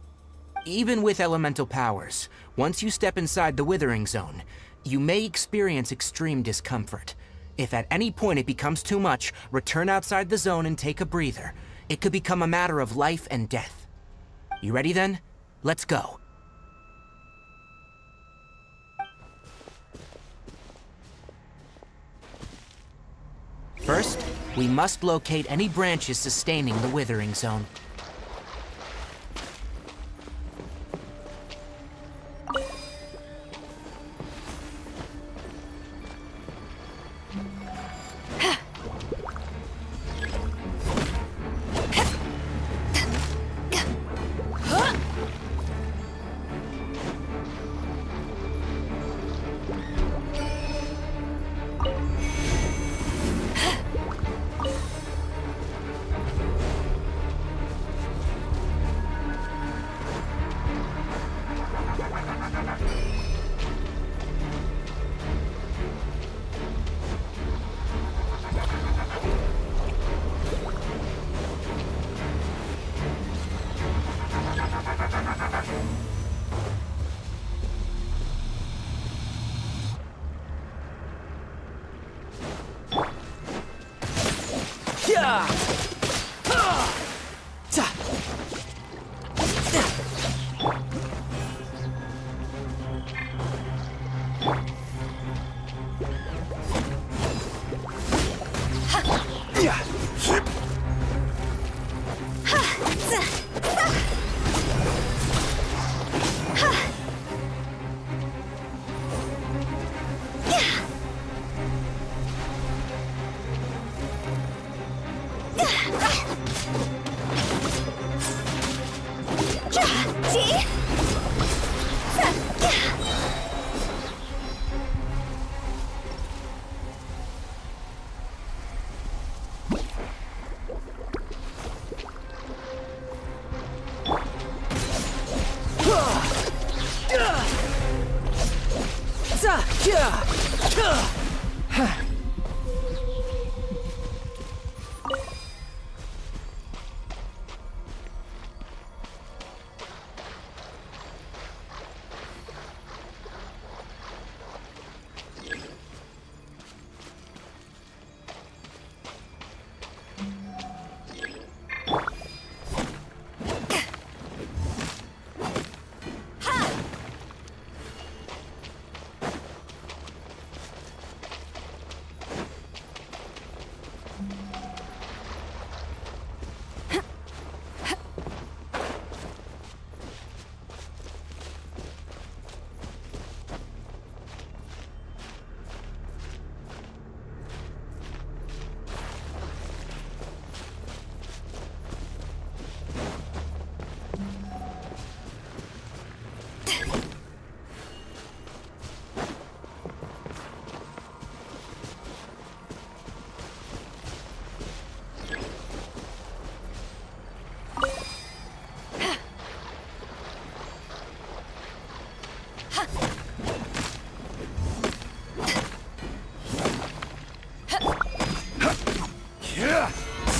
Even with elemental powers, once you step inside the withering zone, you may experience extreme discomfort. If at any point it becomes too much, return outside the zone and take a breather. It could become a matter of life and death. You ready then? Let's go. First, we must locate any branches sustaining the withering zone.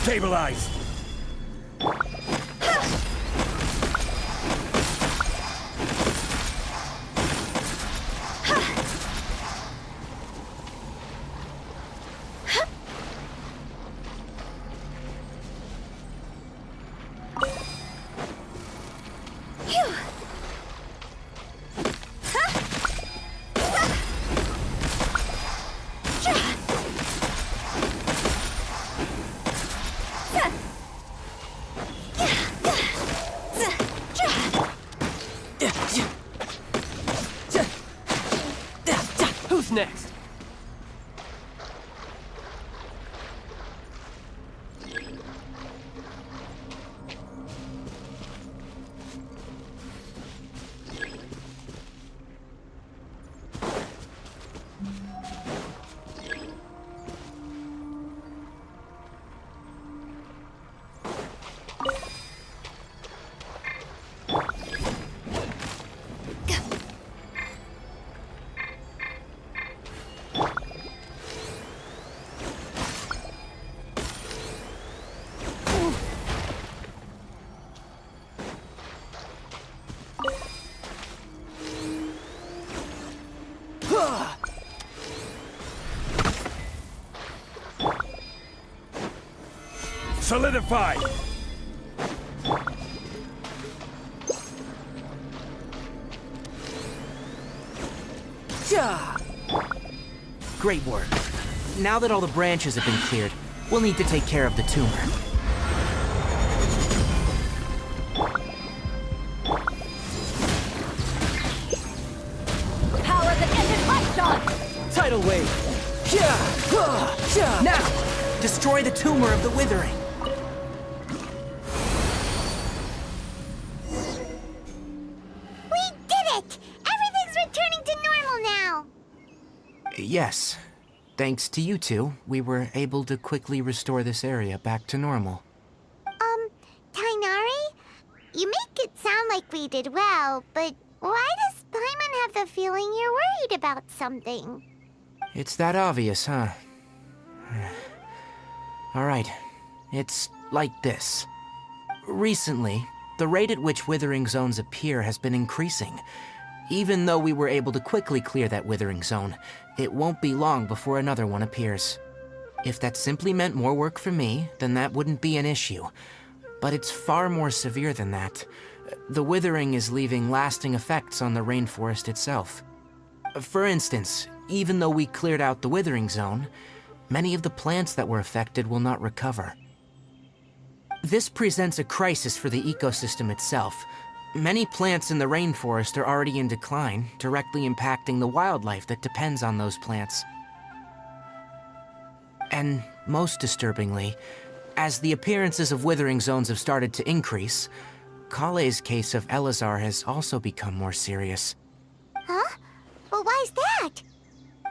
Stabilize! Who's next? solidified! Yeah. Great work. Now that all the branches have been cleared, we'll need to take care of the tumor. Power the ended light shot! Tidal wave. Yeah. Now, destroy the tumor of the withering. We did it! Everything's returning to normal now! Yes. Thanks to you two, we were able to quickly restore this area back to normal. Tainari? You make it sound like we did well, but why does Paimon have the feeling you're worried about something? It's that obvious, huh? Alright. It's like this. Recently, the rate at which withering zones appear has been increasing. Even though we were able to quickly clear that withering zone, it won't be long before another one appears. If that simply meant more work for me, then that wouldn't be an issue. But it's far more severe than that. The withering is leaving lasting effects on the rainforest itself. For instance, even though we cleared out the withering zone, many of the plants that were affected will not recover. This presents a crisis for the ecosystem itself. Many plants in the rainforest are already in decline, directly impacting the wildlife that depends on those plants. And most disturbingly, as the appearances of withering zones have started to increase, Kale's case of Elazar has also become more serious. Huh? Well, why's that?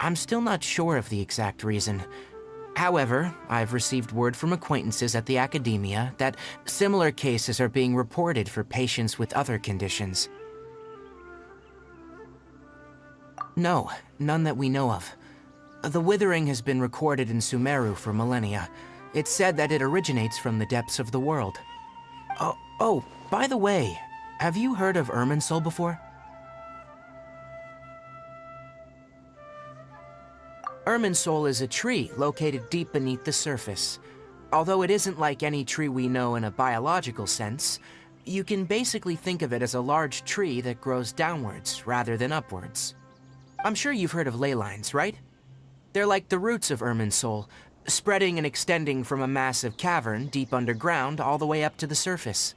I'm still not sure of the exact reason. However, I've received word from acquaintances at the academia that similar cases are being reported for patients with other conditions. No, none that we know of. The withering has been recorded in Sumeru for millennia. It's said that it originates from the depths of the world. Oh, by the way, have you heard of Irminsul before? Irminsul is a tree located deep beneath the surface. Although it isn't like any tree we know in a biological sense, you can basically think of it as a large tree that grows downwards rather than upwards. I'm sure you've heard of ley lines, right? They're like the roots of Irminsul, spreading and extending from a massive cavern deep underground all the way up to the surface.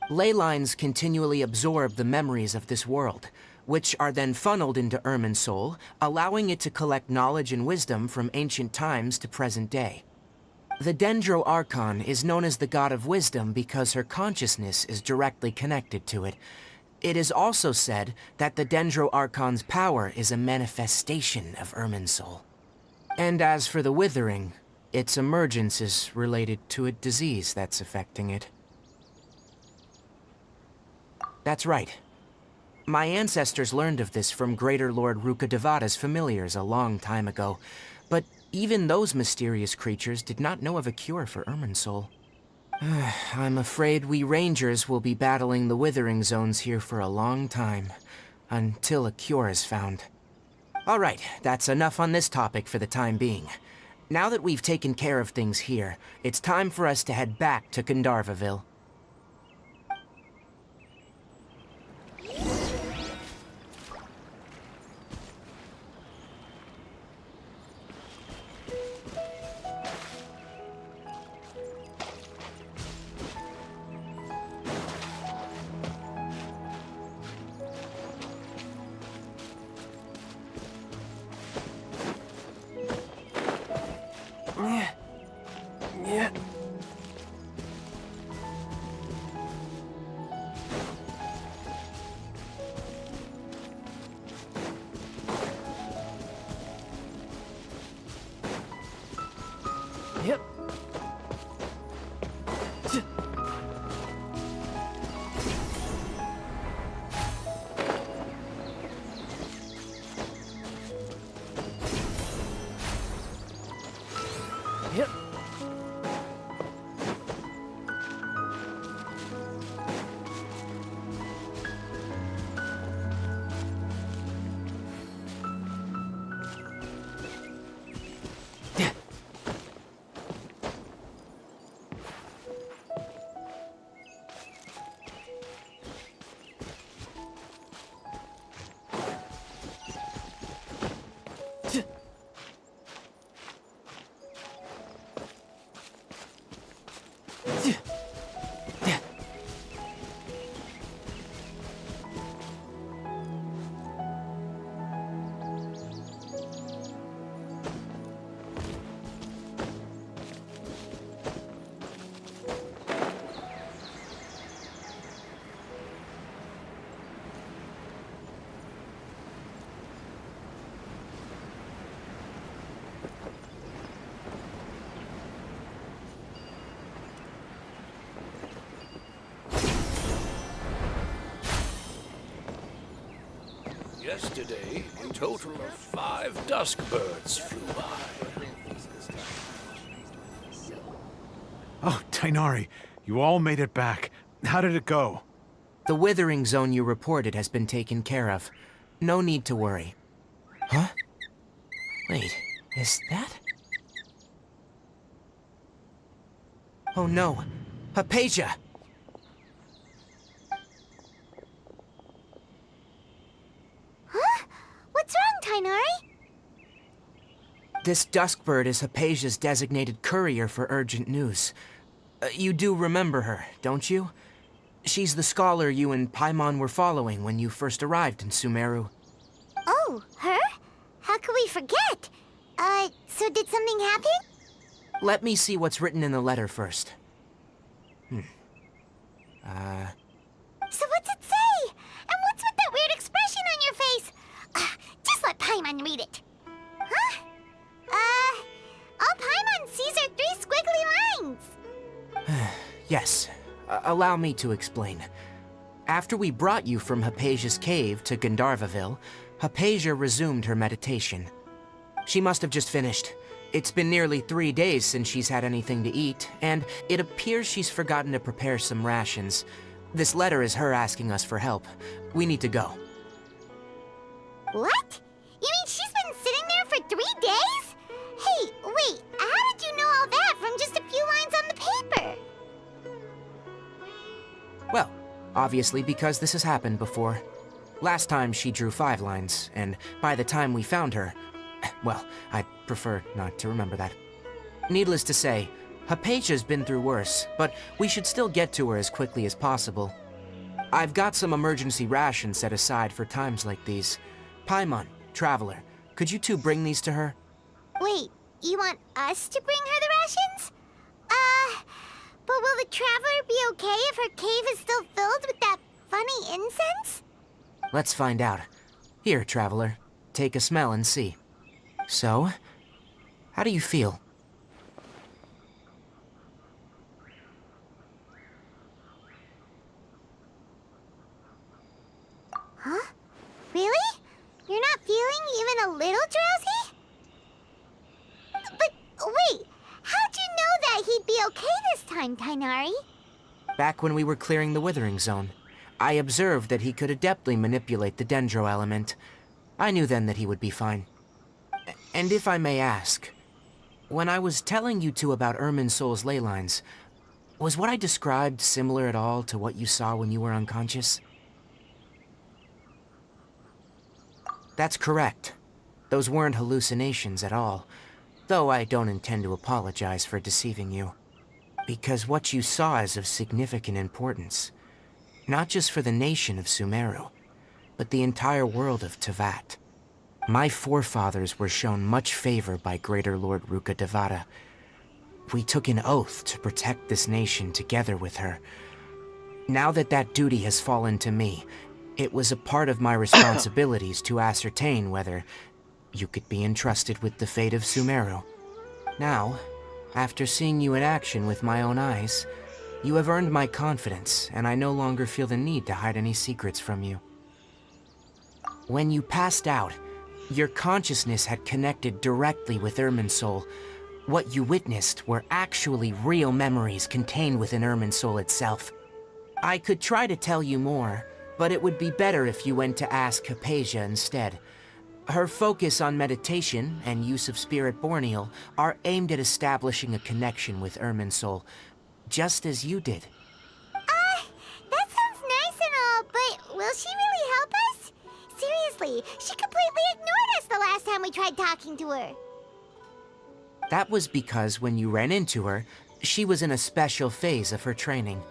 Ley lines continually absorb the memories of this world, which are then funneled into Irminsul, allowing it to collect knowledge and wisdom from ancient times to present day. The Dendro Archon is known as the god of wisdom because her consciousness is directly connected to it. It is also said that the Dendro Archon's power is a manifestation of Irminsul. And as for the withering, its emergence is related to a disease that's affecting it. That's right. My ancestors learned of this from Greater Lord Rukkhadevata's familiars a long time ago, but even those mysterious creatures did not know of a cure for Irminsul. I'm afraid we rangers will be battling the withering zones here for a long time, until a cure is found. Alright, that's enough on this topic for the time being. Now that we've taken care of things here, it's time for us to head back to Gandharvaville. Yep. Yep. Yesterday, a total of 5 dusk birds flew by. Oh, Tainari, you all made it back. How did it go? The withering zone you reported has been taken care of. No need to worry. Huh? Wait, is that? Oh no, Hypatia! Huh? What's wrong, Tainari? This Duskbird is Hypatia's designated courier for urgent news. You do remember her, don't you? She's the scholar you and Paimon were following when you first arrived in Sumeru. Oh, her? How could we forget? So did something happen? Let me see what's written in the letter first. So what's it say? And what's with that weird expression on your face? Just let Paimon read it. Huh? All Paimon sees are 3 squiggly lines. Yes, allow me to explain. After we brought you from Hypatia's cave to Gandharvaville, Hypatia resumed her meditation. She must have just finished. It's been nearly 3 days since she's had anything to eat, and it appears she's forgotten to prepare some rations. This letter is her asking us for help. We need to go. What? You mean she's been sitting there for 3 days? Hey, wait, how did you know all that from just a few lines on the paper? Well, obviously because this has happened before. Last time she drew 5 lines, and by the time we found her, well, I'd prefer not to remember that. Needless to say, Hypatia's been through worse, but we should still get to her as quickly as possible. I've got some emergency rations set aside for times like these. Paimon, Traveler, could you two bring these to her? Wait, you want us to bring her the rations? But will the Traveler be okay if her cave is still filled with that funny incense? Let's find out. Here, Traveler, take a smell and see. So, how do you feel? Huh? Really? You're not feeling even a little drowsy? But wait, how'd you know that he'd be okay this time, Tainari? Back when we were clearing the Withering Zone, I observed that he could adeptly manipulate the Dendro element. I knew then that he would be fine. And if I may ask, when I was telling you two about Irminsul's ley lines, was what I described similar at all to what you saw when you were unconscious? That's correct. Those weren't hallucinations at all, though I don't intend to apologize for deceiving you. Because what you saw is of significant importance, not just for the nation of Sumeru, but the entire world of Tevat. My forefathers were shown much favor by Greater Lord Rukkhadevata. We took an oath to protect this nation together with her. Now that that duty has fallen to me, it was a part of my responsibilities to ascertain whether you could be entrusted with the fate of Sumeru. Now, after seeing you in action with my own eyes, you have earned my confidence, and I no longer feel the need to hide any secrets from you. When you passed out, your consciousness had connected directly with Irminsul. What you witnessed were actually real memories contained within Irminsul itself. I could try to tell you more, but it would be better if you went to ask Hypatia instead. Her focus on meditation and use of Spirit Borneal are aimed at establishing a connection with Irminsul, just as you did. That sounds nice and all, but will she really help us? Seriously, she completely ignored us the last time we tried talking to her. That was because when you ran into her, She was in a special phase of her training.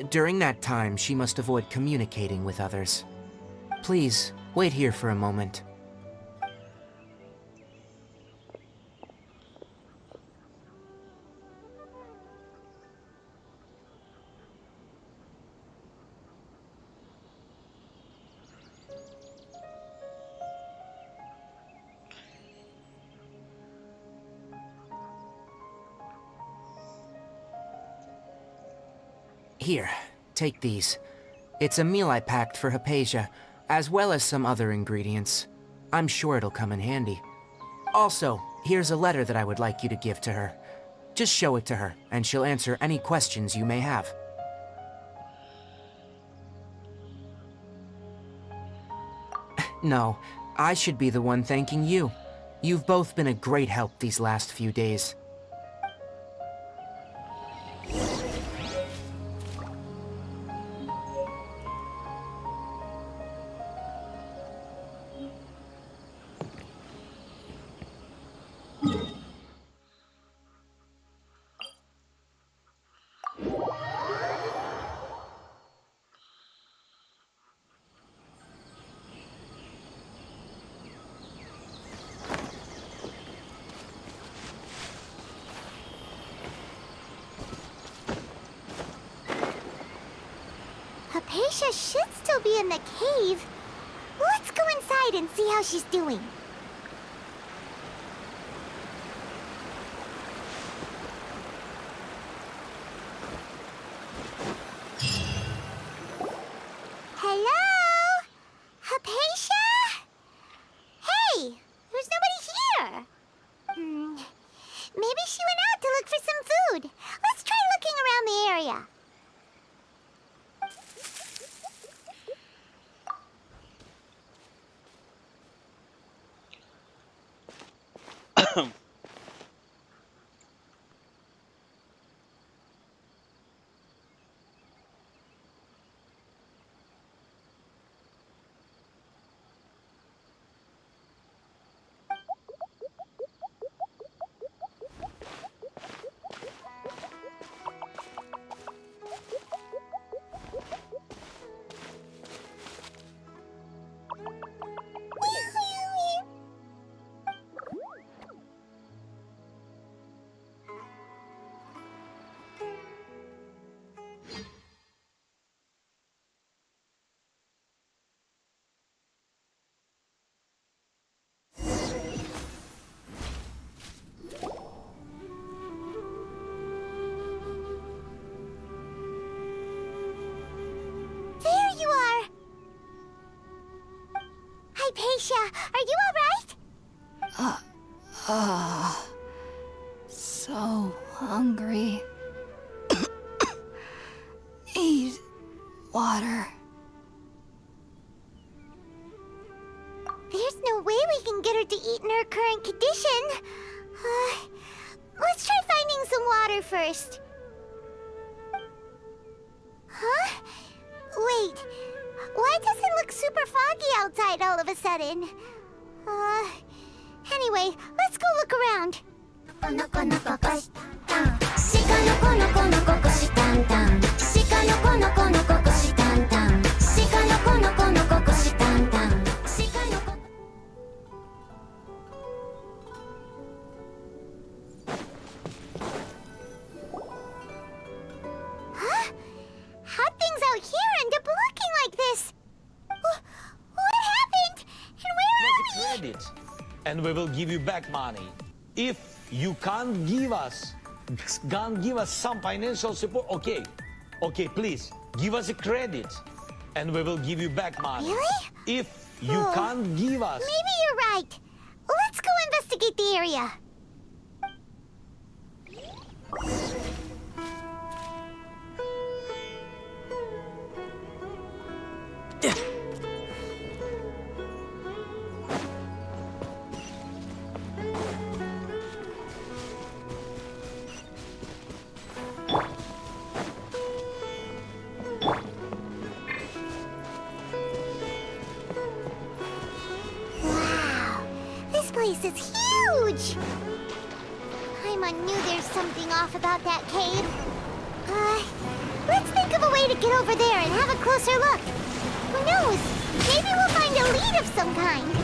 During that time, she must avoid communicating with others. Please, wait here for a moment. Here, take these. It's a meal I packed for Hypatia, as well as some other ingredients. I'm sure it'll come in handy. Also, here's a letter that I would like you to give to her. Just show it to her, and she'll answer any questions you may have. No, I should be the one thanking you. You've both been a great help these last few days. Hypatia should still be in the cave. Let's go inside and see how she's doing. Hello? Hypatia? Hey, there's nobody here. Maybe she went out to look for some food. Let's try looking around the area. Hypatia, are you alright? So hungry. Need water. There's no way we can get her to eat in her current condition. Let's try finding some water first. Huh? Wait, why does it look super foggy outside all of a sudden? Anyway, let's go look around. Huh? How'd things out here end up looking like this? What happened? And where are we? Credit, and we will give you back money. If you can't give us some financial support, okay, please give us a credit, and we will give you back money. Really? If you can't give us, Maybe you're right. Let's go investigate the area. Wow, this place is huge! I'm Paimon knew there's something off about that cave. Let's think of a way to get over there and have a closer look. Who knows? Maybe we'll find a lead of some kind.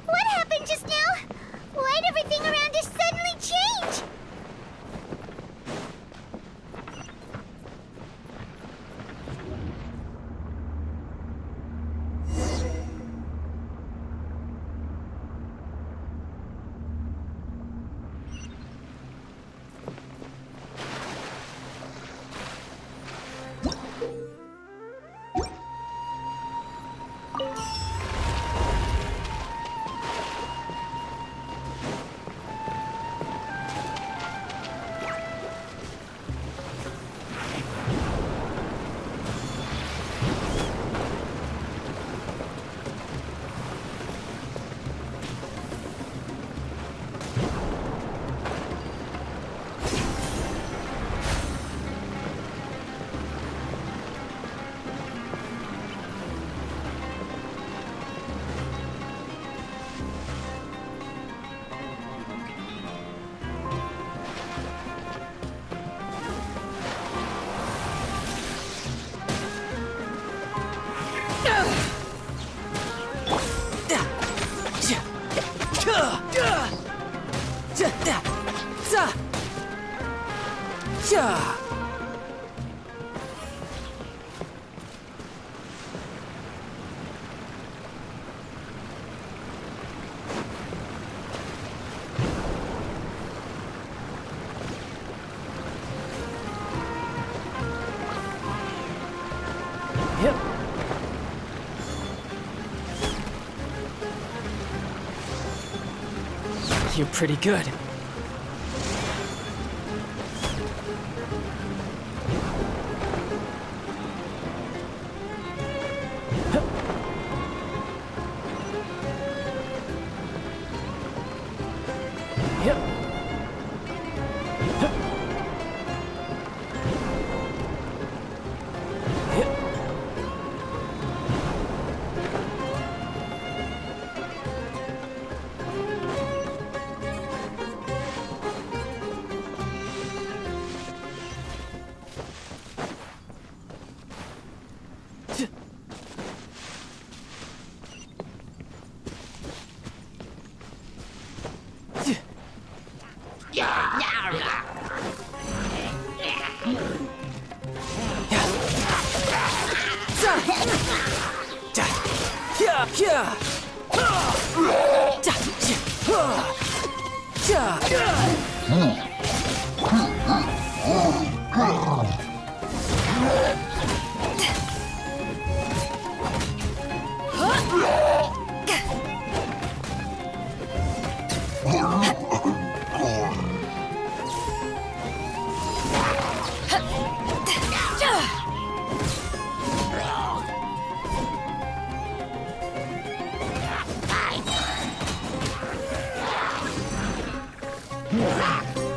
What happened just now? Why'd everything around us suddenly change? Yep. You're pretty good. Yep.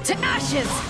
To ashes!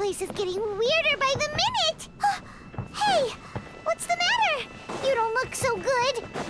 place is getting weirder by the minute! Hey, what's the matter? You don't look so good.